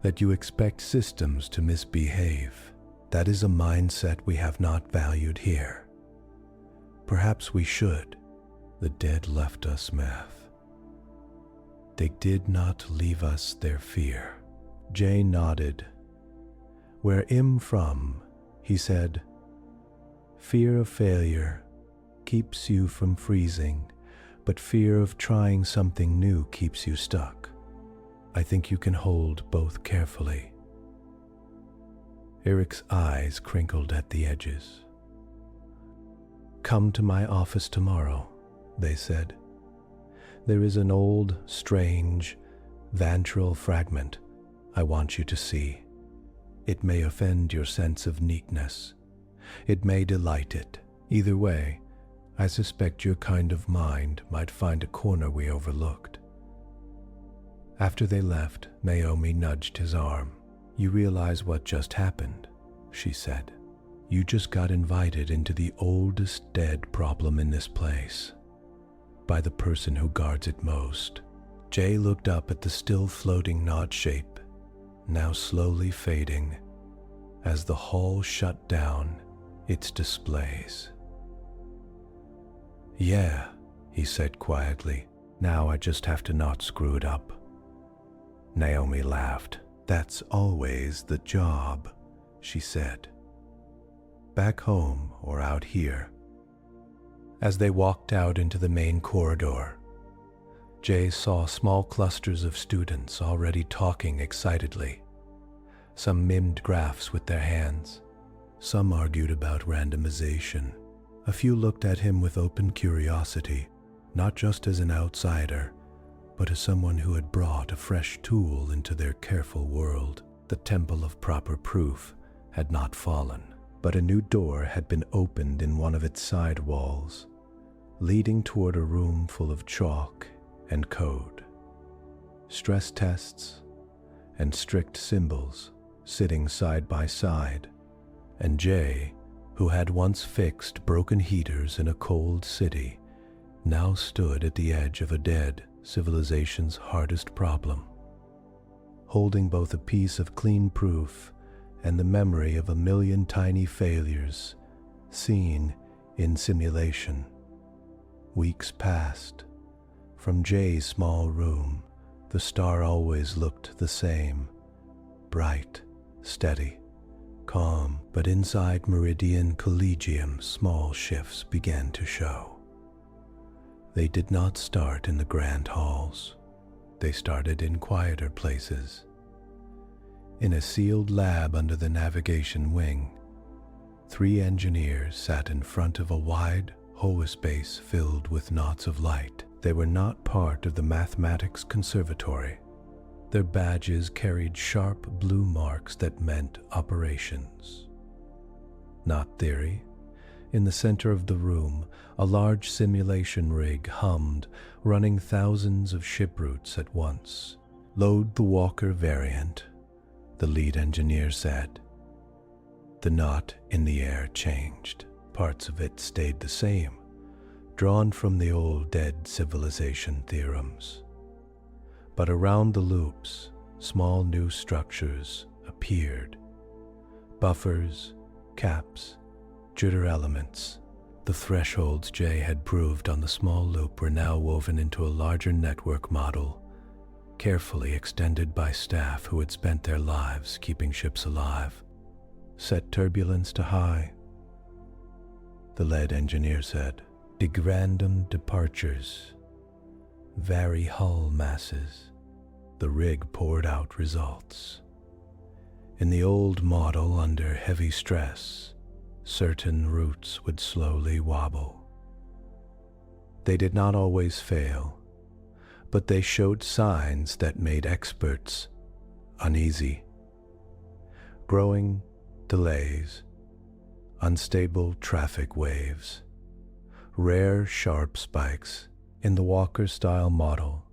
That you expect systems to misbehave. That is a mindset we have not valued here. Perhaps we should. The dead left us math. They did not leave us their fear. Jae nodded. Where I'm from, he said, fear of failure keeps you from freezing, but fear of trying something new keeps you stuck. I think you can hold both carefully. Eric's eyes crinkled at the edges. Come to my office tomorrow, they said. There is an old, strange, Vantrel fragment I want you to see. It may offend your sense of neatness. It may delight it. Either way, I suspect your kind of mind might find a corner we overlooked. After they left, Naomi nudged his arm. You realize what just happened, she said. You just got invited into the oldest dead problem in this place, by the person who guards it most. Jae looked up at the still floating knot shape, now slowly fading, as the hall shut down its displays. Yeah, he said quietly. Now I just have to not screw it up. Naomi laughed. That's always the job, she said. Back home or out here. As they walked out into the main corridor, Jae saw small clusters of students already talking excitedly. Some mimed graphs with their hands. Some argued about randomization. A few looked at him with open curiosity, not just as an outsider, but as someone who had brought a fresh tool into their careful world. The temple of proper proof had not fallen, but a new door had been opened in one of its side walls, leading toward a room full of chalk and code, stress tests, and strict symbols sitting side by side. And Jae, who had once fixed broken heaters in a cold city, now stood at the edge of a dead civilization's hardest problem, holding both a piece of clean proof and the memory of 1,000,000 tiny failures seen in simulation. Weeks passed. From Jae's small room, the star always looked the same, bright, steady, calm, but inside Meridian Collegium, small shifts began to show. They did not start in the grand halls. They started in quieter places. In a sealed lab under the navigation wing, 3 engineers sat in front of a wide holospace filled with knots of light. They were not part of the mathematics conservatory. Their badges carried sharp blue marks that meant operations, not theory. In the center of the room, a large simulation rig hummed, running thousands of ship routes at once. Load the Walker variant, the lead engineer said. The knot in the air changed. Parts of it stayed the same, drawn from the old dead civilization theorems. But around the loops, small new structures appeared. Buffers, caps, jitter elements. The thresholds Jae had proved on the small loop were now woven into a larger network model, carefully extended by staff who had spent their lives keeping ships alive. Set turbulence to high, the lead engineer said. Random departures. Vary hull masses. The rig poured out results. In the old model, under heavy stress, certain routes would slowly wobble. They did not always fail, but they showed signs that made experts uneasy. Growing delays, unstable traffic waves, rare sharp spikes. In the Walker-style model,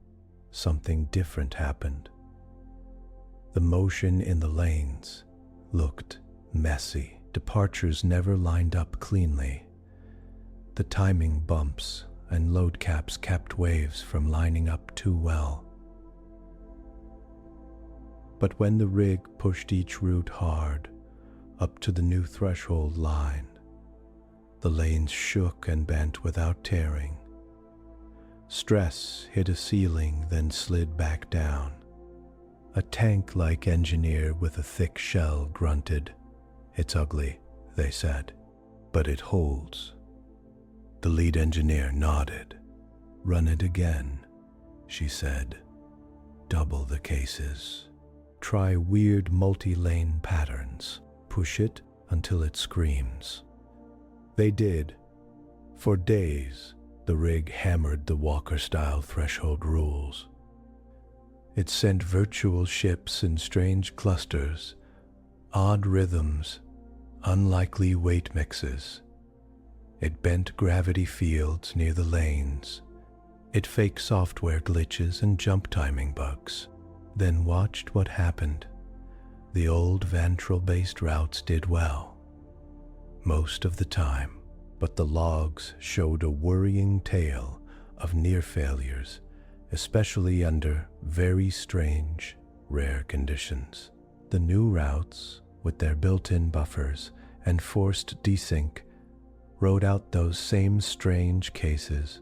something different happened. The motion in the lanes looked messy. departures never lined up cleanly. The timing bumps and load caps kept waves from lining up too well. But when the rig pushed each route hard, up to the new threshold line, the lanes shook and bent without tearing. Stress hit a ceiling, then slid back down. A tank-like engineer with a thick shell grunted. "It's ugly," they said, "but it holds." The lead engineer nodded. "Run it again," she said. "Double the cases. Try weird multi-lane patterns. Push it until it screams." They did. For days, the rig hammered the Walker-style threshold rules. It sent virtual ships in strange clusters, odd rhythms, unlikely weight mixes. It bent gravity fields near the lanes. It faked software glitches and jump timing bugs, then watched what happened. The old Vantrel-based routes did well, most of the time, but the logs showed a worrying tale of near failures, especially under very strange, rare conditions. The new routes, with their built-in buffers and forced desync, rode out those same strange cases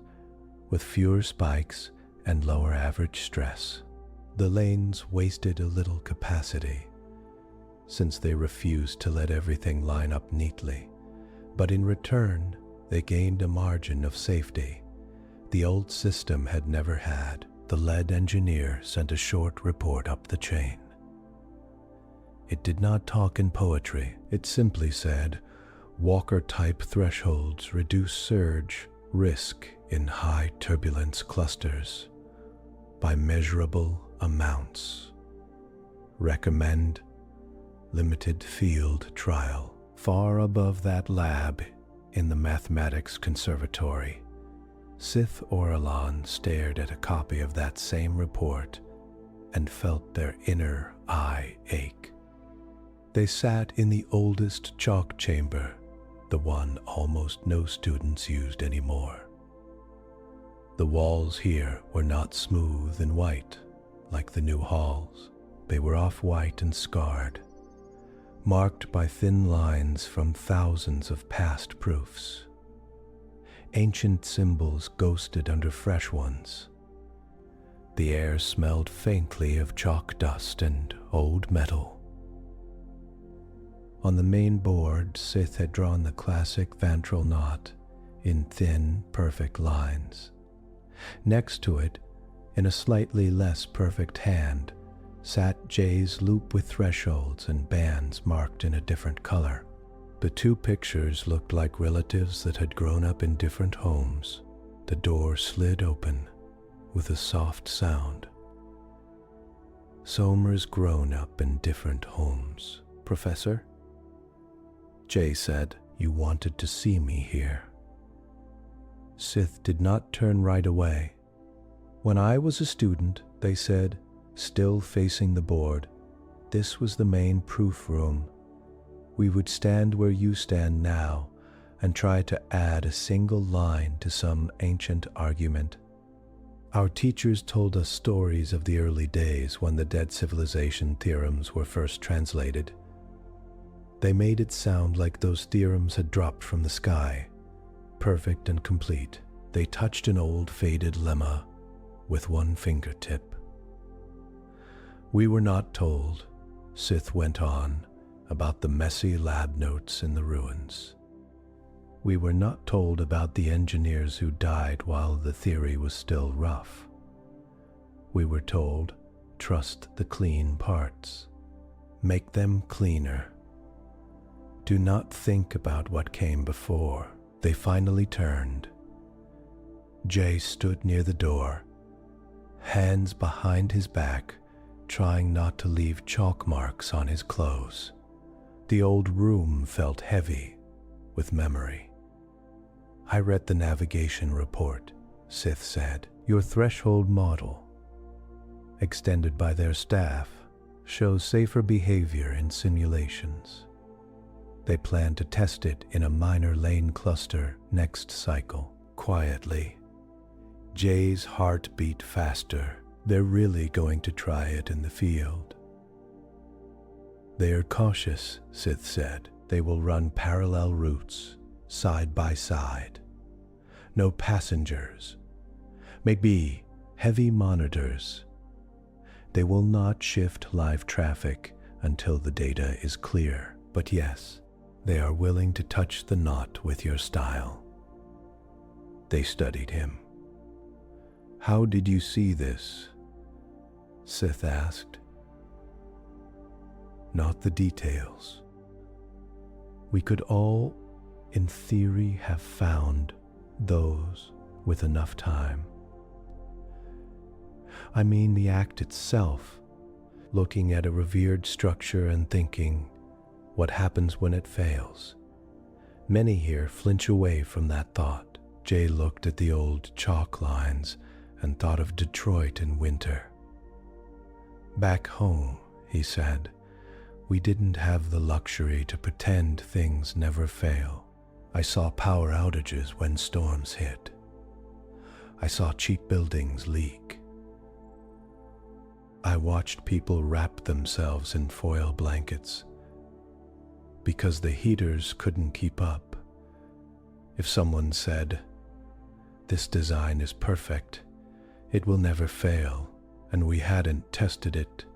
with fewer spikes and lower average stress. The lanes wasted a little capacity, since they refused to let everything line up neatly, but in return, they gained a margin of safety the old system had never had. The lead engineer sent a short report up the chain. It did not talk in poetry. It simply said, Walker-type thresholds reduce surge risk in high turbulence clusters by measurable amounts. Recommend limited field trial. Far above that lab in the mathematics conservatory, Sith Orlan stared at a copy of that same report and felt their inner eye ache. They sat in the oldest chalk chamber, the one almost no students used anymore. The walls here were not smooth and white like the new halls. They were off-white and scarred, marked by thin lines from thousands of past proofs. Ancient symbols ghosted under fresh ones. The air smelled faintly of chalk dust and old metal. On the main board, Sith had drawn the classic Vantrel Knot in thin, perfect lines. Next to it, in a slightly less perfect hand, sat Jae's loop with thresholds and bands marked in a different color. The two pictures looked like relatives that had grown up in different homes. The door slid open with a soft sound. Somer's grown up in different homes, Professor? Jae said, "You wanted to see me here." Sith did not turn right away. "When I was a student," they said, still facing the board, "this was the main proof room. We would stand where you stand now and try to add a single line to some ancient argument. Our teachers told us stories of the early days when the dead civilization theorems were first translated. They made it sound like those theorems had dropped from the sky, perfect and complete. They touched an old faded lemma with one fingertip. We were not told," Sith went on, "about the messy lab notes in the ruins. We were not told about the engineers who died while the theory was still rough. We were told, trust the clean parts. Make them cleaner. Do not think about what came before." They finally turned. Jae stood near the door, hands behind his back, trying not to leave chalk marks on his clothes. The old room felt heavy with memory. "I read the navigation report," Sith said. "Your threshold model, extended by their staff, shows safer behavior in simulations. They plan to test it in a minor lane cluster next cycle. Quietly, Jae's heart beat faster. They're really going to try it in the field. They are cautious, Sith said. They will run parallel routes, side by side. No passengers. Maybe heavy monitors. They will not shift live traffic until the data is clear. But yes, they are willing to touch the knot with your style. They studied him. How did you see this? Sith asked. Not the details. We could all, in theory, have found those with enough time. I mean the act itself, looking at a revered structure and thinking, what happens when it fails? Many here flinch away from that thought. Jae looked at the old chalk lines and thought of Detroit in winter. Back home, he said, we didn't have the luxury to pretend things never fail. I saw power outages when storms hit. I saw cheap buildings leak. I watched people wrap themselves in foil blankets because the heaters couldn't keep up. If someone said, "This design is perfect, it will never fail," and we hadn't tested it,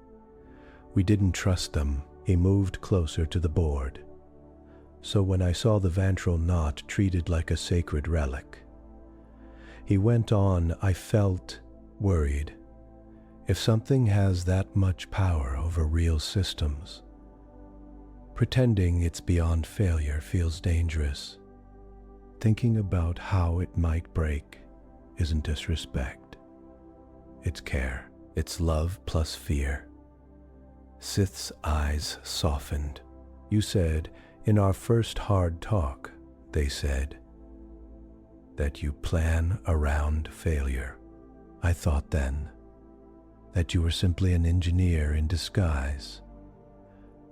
we didn't trust them. He moved closer to the board. So when I saw the Vantrel Knot treated like a sacred relic, he went on, I felt worried. If something has that much power over real systems, pretending it's beyond failure feels dangerous. Thinking about how it might break isn't disrespect. It's care. It's love plus fear. Sith's eyes softened. You said, in our first hard talk, they said, that you plan around failure. I thought then that you were simply an engineer in disguise.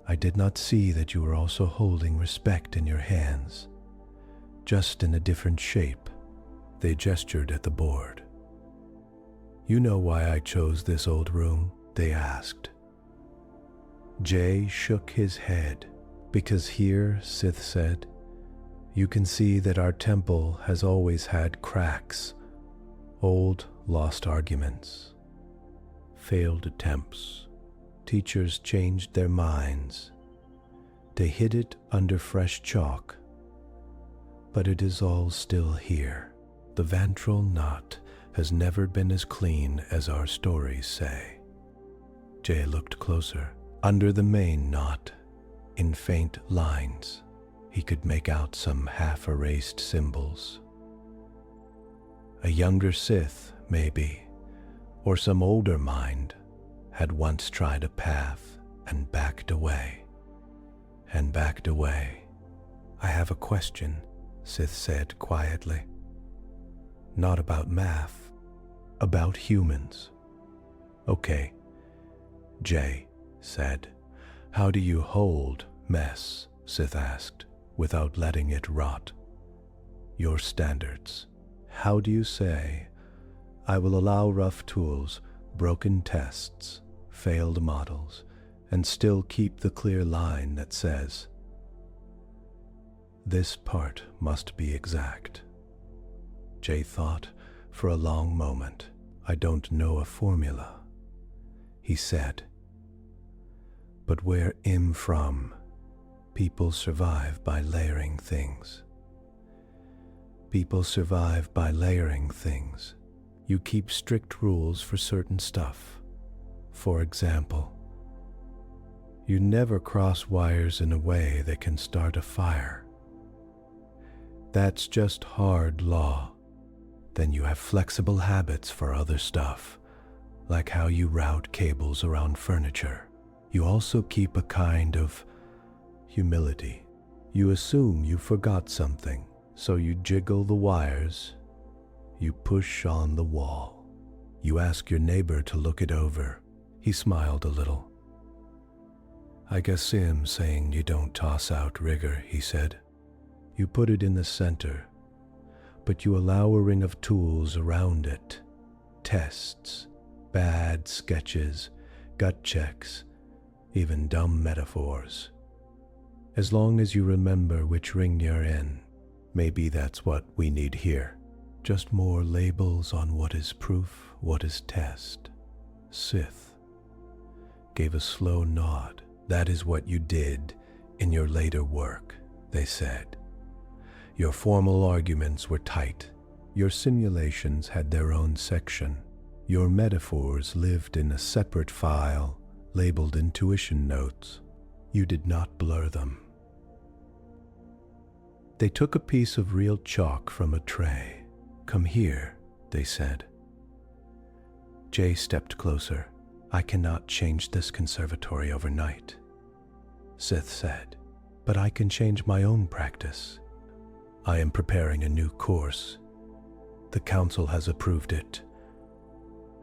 I did not see that you were also holding respect in your hands, just in a different shape. They gestured at the board. You know why I chose this old room? They asked. Jae shook his head. Because here, Sith said, you can see that our temple has always had cracks, old lost arguments, failed attempts. Teachers changed their minds. They hid it under fresh chalk. But it is all still here. The Vantrel Knot has never been as clean as our stories say. Jae looked closer. Under the main knot, in faint lines, he could make out some half-erased symbols. A younger Sith, maybe, or some older mind, had once tried a path and backed away. And backed away. I have a question, Sith said quietly. Not about math, about humans. Okay, Jae said. How do you hold mess, Sith asked, without letting it rot? Your standards. How do you say, I will allow rough tools, broken tests, failed models, and still keep the clear line that says, this part must be exact. Jae thought for a long moment. I don't know a formula, he said. But where I'm from, people survive by layering things. People survive by layering things. You keep strict rules for certain stuff. For example, you never cross wires in a way that can start a fire. That's just hard law. Then you have flexible habits for other stuff, like how you route cables around furniture. You also keep a kind of humility. You assume you forgot something, so you jiggle the wires, you push on the wall. You ask your neighbor to look it over. He smiled a little. I guess Sim's saying you don't toss out rigor, he said. You put it in the center, but you allow a ring of tools around it. Tests, bad sketches, gut checks, even dumb metaphors. As long as you remember which ring you're in, maybe that's what we need here. Just more labels on what is proof, what is test. Sith gave a slow nod. That is what you did in your later work, they said. Your formal arguments were tight. Your simulations had their own section. Your metaphors lived in a separate file labeled intuition notes. You did not blur them. They took a piece of real chalk from a tray. Come here, they said. Jae stepped closer. I cannot change this conservatory overnight, Sith said, but I can change my own practice. I am preparing a new course. The council has approved it.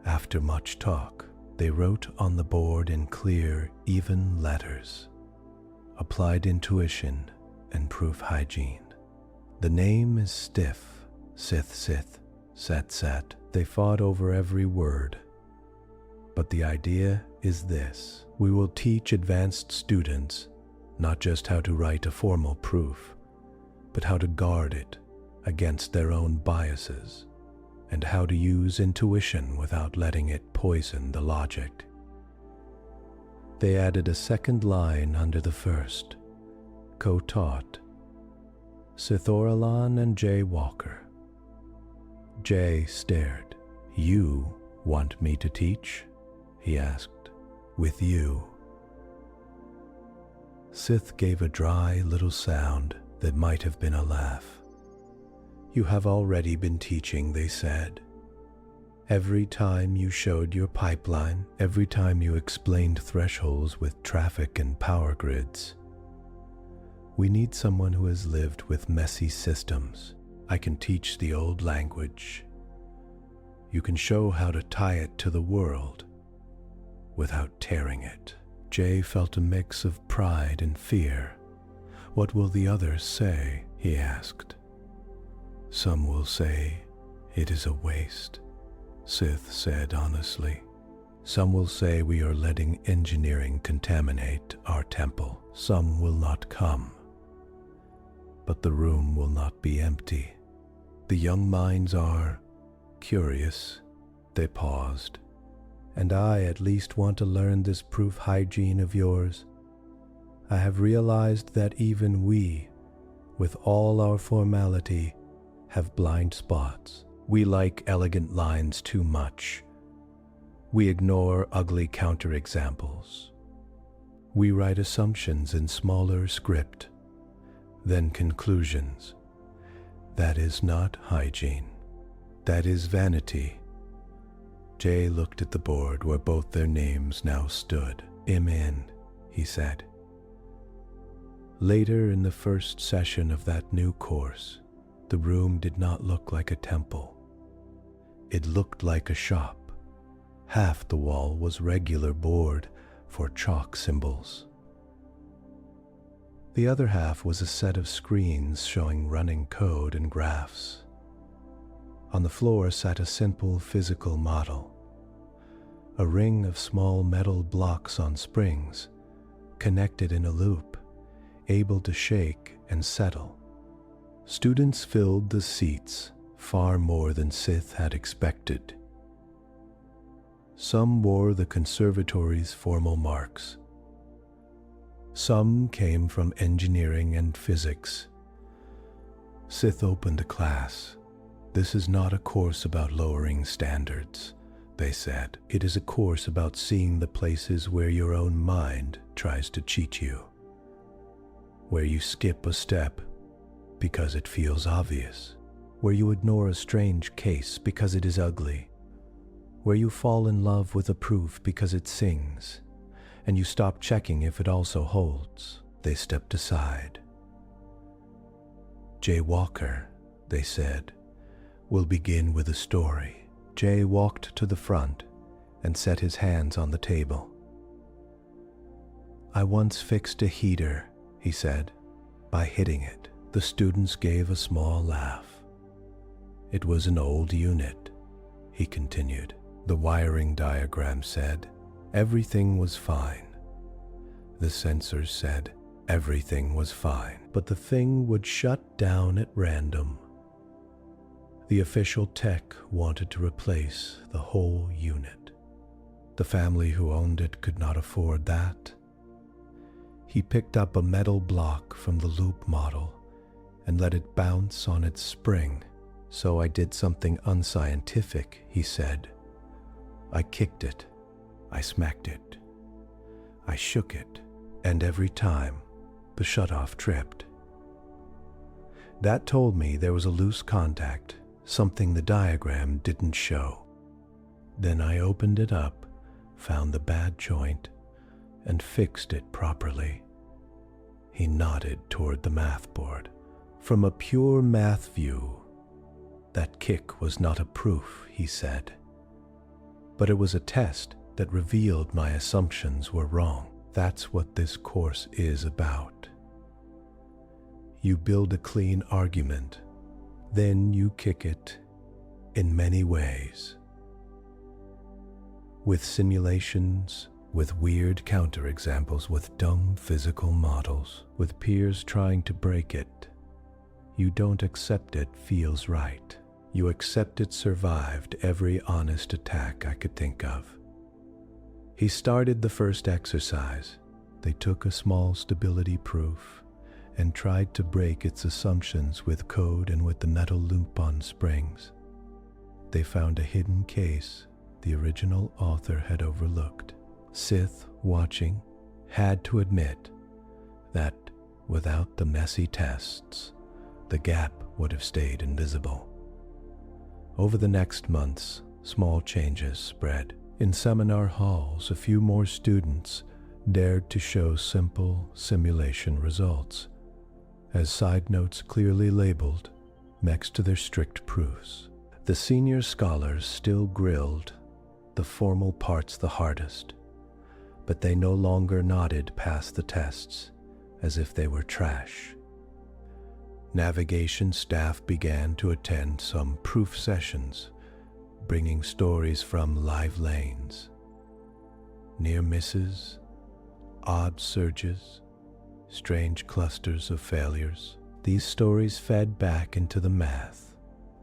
After much talk, they wrote on the board in clear, even letters. Applied intuition and proof hygiene. The name is stiff. Sith, Sat. They fought over every word. But the idea is this. We will teach advanced students not just how to write a formal proof, but how to guard it against their own biases, and how to use intuition without letting it poison the logic. They added a second line under the first, co-taught, Sithoralan and Jae Walker. Jae stared. You want me to teach? He asked. With you. Sith gave a dry little sound that might have been a laugh. You have already been teaching, they said. Every time you showed your pipeline, every time you explained thresholds with traffic and power grids. We need someone who has lived with messy systems. I can teach the old language. You can show how to tie it to the world without tearing it. Jae felt a mix of pride and fear. What will the others say? He asked. Some will say it is a waste, Sith said honestly. Some will say we are letting engineering contaminate our temple. Some will not come. But the room will not be empty. The young minds are curious. They paused. And I at least want to learn this proof hygiene of yours. I have realized that even we, with all our formality, have blind spots. We like elegant lines too much. We ignore ugly counterexamples. We write assumptions in smaller script, then conclusions. That is not hygiene. That is vanity. Jae looked at the board where both their names now stood. In, he said. Later in the first session of that new course, the room did not look like a temple. It looked like a shop. Half the wall was regular board for chalk symbols. The other half was a set of screens showing running code and graphs. On the floor sat a simple physical model. A ring of small metal blocks on springs, connected in a loop, able to shake and settle. Students filled the seats, far more than Sith had expected. Some wore the conservatory's formal marks. Some came from engineering and physics. Sith opened a class. This is not a course about lowering standards, they said. It is a course about seeing the places where your own mind tries to cheat you, where you skip a step because it feels obvious, where you ignore a strange case because it is ugly, where you fall in love with a proof because it sings, and you stop checking if it also holds. They stepped aside. Jae Walker, they said, will begin with a story. Jae walked to the front and set his hands on the table. I once fixed a heater, he said, by hitting it. The students gave a small laugh. It was an old unit, he continued. The wiring diagram said everything was fine. The sensors said everything was fine, but the thing would shut down at random. The official tech wanted to replace the whole unit. The family who owned it could not afford that. He picked up a metal block from the loop model and let it bounce on its spring. So I did something unscientific, he said. I kicked it, I smacked it, I shook it, and every time the shutoff tripped. That told me there was a loose contact, something the diagram didn't show. Then I opened it up, found the bad joint, and fixed it properly. He nodded toward the math board. From a pure math view, that kick was not a proof, he said, but it was a test that revealed my assumptions were wrong. That's what this course is about. You build a clean argument, then you kick it in many ways. With simulations, with weird counterexamples, with dumb physical models, with peers trying to break it. You don't accept it feels right. You accept it survived every honest attack I could think of. He started the first exercise. They took a small stability proof and tried to break its assumptions with code and with the metal loop on springs. They found a hidden case the original author had overlooked. Sith, watching, had to admit that without the messy tests, the gap would have stayed invisible. Over the next months, small changes spread. In seminar halls, a few more students dared to show simple simulation results, as side notes clearly labeled next to their strict proofs. The senior scholars still grilled the formal parts the hardest, but they no longer nodded past the tests as if they were trash. Navigation staff began to attend some proof sessions, bringing stories from live lanes, near misses, odd surges, strange clusters of failures. These stories fed back into the math,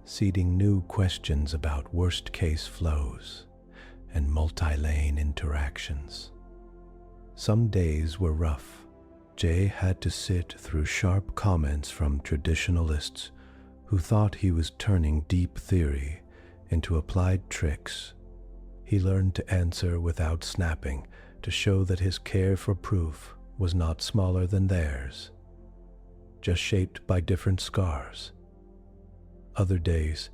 seeding new questions about worst-case flows and multi-lane interactions. Some days were rough. Jae had to sit through sharp comments from traditionalists who thought he was turning deep theory into applied tricks. He learned to answer without snapping, to show that his care for proof was not smaller than theirs, just shaped by different scars. Other days,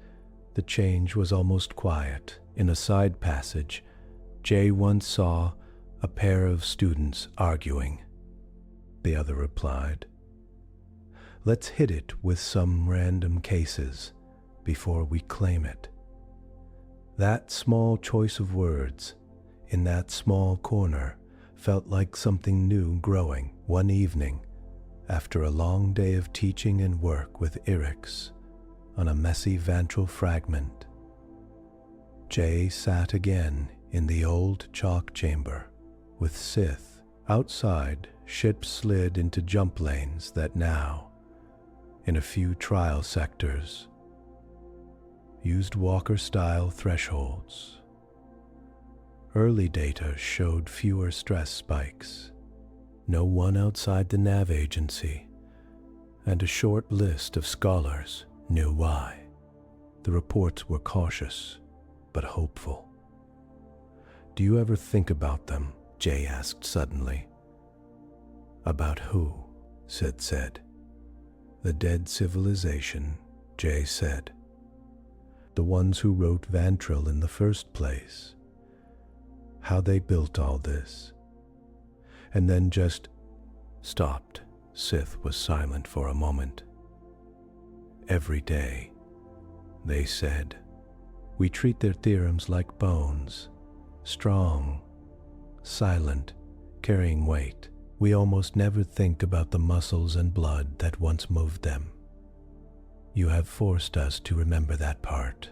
the change was almost quiet. In a side passage, Jae once saw a pair of students arguing. The other replied, "Let's hit it with some random cases before we claim it." That small choice of words, in that small corner, felt like something new growing. One evening, after a long day of teaching and work with Irix on a messy Vantrel fragment, Jae sat again in the old chalk chamber with Sith. Outside, ships slid into jump lanes that now, in a few trial sectors, used Walker-style thresholds. Early data showed fewer stress spikes, no one outside the nav agency, and a short list of scholars knew why. The reports were cautious, but hopeful. "Do you ever think about them?" Jae asked suddenly. "About who?" Sid said. "The dead civilization," Jae said. "The ones who wrote Vantrel in the first place. How they built all this." And then just stopped. Sith was silent for a moment. "Every day," they said, "we treat their theorems like bones, strong, silent, carrying weight. We almost never think about the muscles and blood that once moved them. You have forced us to remember that part.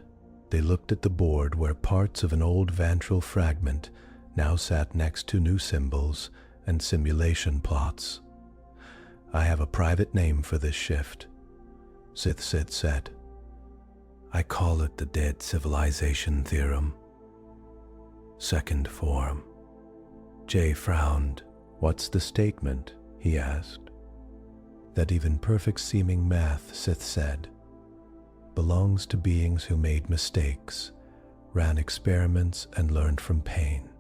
They looked at the board where parts of an old Vantrel fragment now sat next to new symbols and simulation plots. I have a private name for this shift, Sith Sid said. I call it the Dead Civilization Theorem. Second form. Jae frowned. What's the statement? He asked. That even perfect-seeming math, Sith said, belongs to beings who made mistakes, ran experiments, and learned from pain.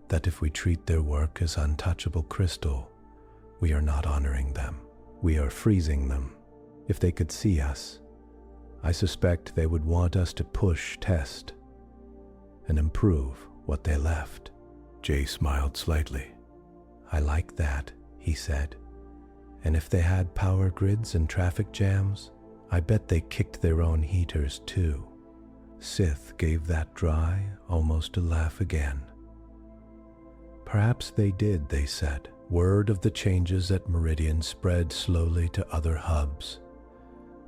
That if we treat their work as untouchable crystal, we are not honoring them. We are freezing them. If they could see us, I suspect they would want us to push, test, and improve what they left. Jae smiled slightly. I like that, he said. And if they had power grids and traffic jams, I bet they kicked their own heaters too. Sith gave that dry, almost a laugh again. Perhaps they did, they said. Word of the changes at Meridian spread slowly to other hubs.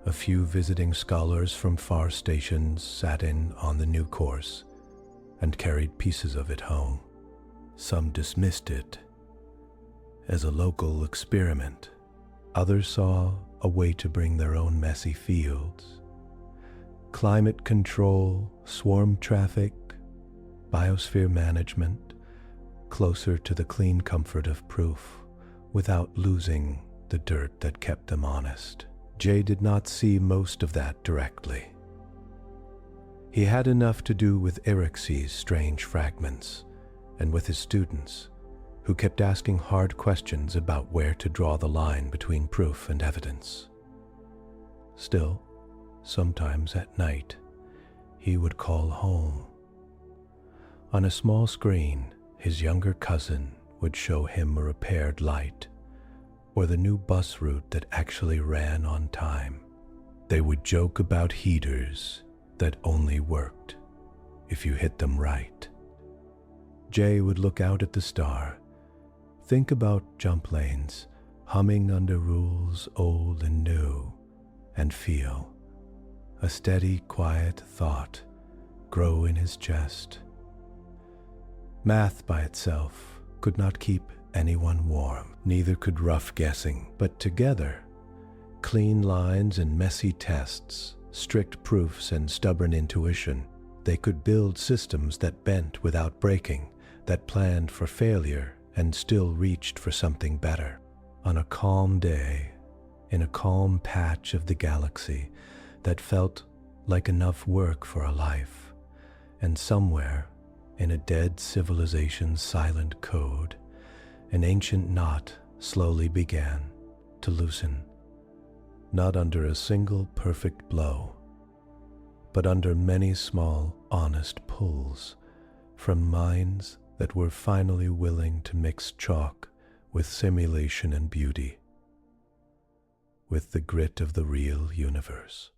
A few visiting scholars from far stations sat in on the new course and carried pieces of it home. Some dismissed it as a local experiment. Others saw a way to bring their own messy fields. Climate control, swarm traffic, biosphere management, closer to the clean comfort of proof, without losing the dirt that kept them honest. Jae did not see most of that directly. He had enough to do with Erix's strange fragments, and with his students, who kept asking hard questions about where to draw the line between proof and evidence. Still, sometimes at night, he would call home. On a small screen, his younger cousin would show him a repaired light, or the new bus route that actually ran on time. They would joke about heaters that only worked if you hit them right. Jae would look out at the star, think about jump lanes, humming under rules old and new, and feel a steady, quiet thought grow in his chest. Math by itself could not keep anyone warm, neither could rough guessing, but together, clean lines and messy tests, strict proofs and stubborn intuition, they could build systems that bent without breaking, that planned for failure and still reached for something better. On a calm day, in a calm patch of the galaxy that felt like enough work for a life, and somewhere in a dead civilization's silent code, an ancient knot slowly began to loosen, not under a single perfect blow, but under many small, honest pulls from minds that were finally willing to mix chalk with simulation and beauty, with the grit of the real universe.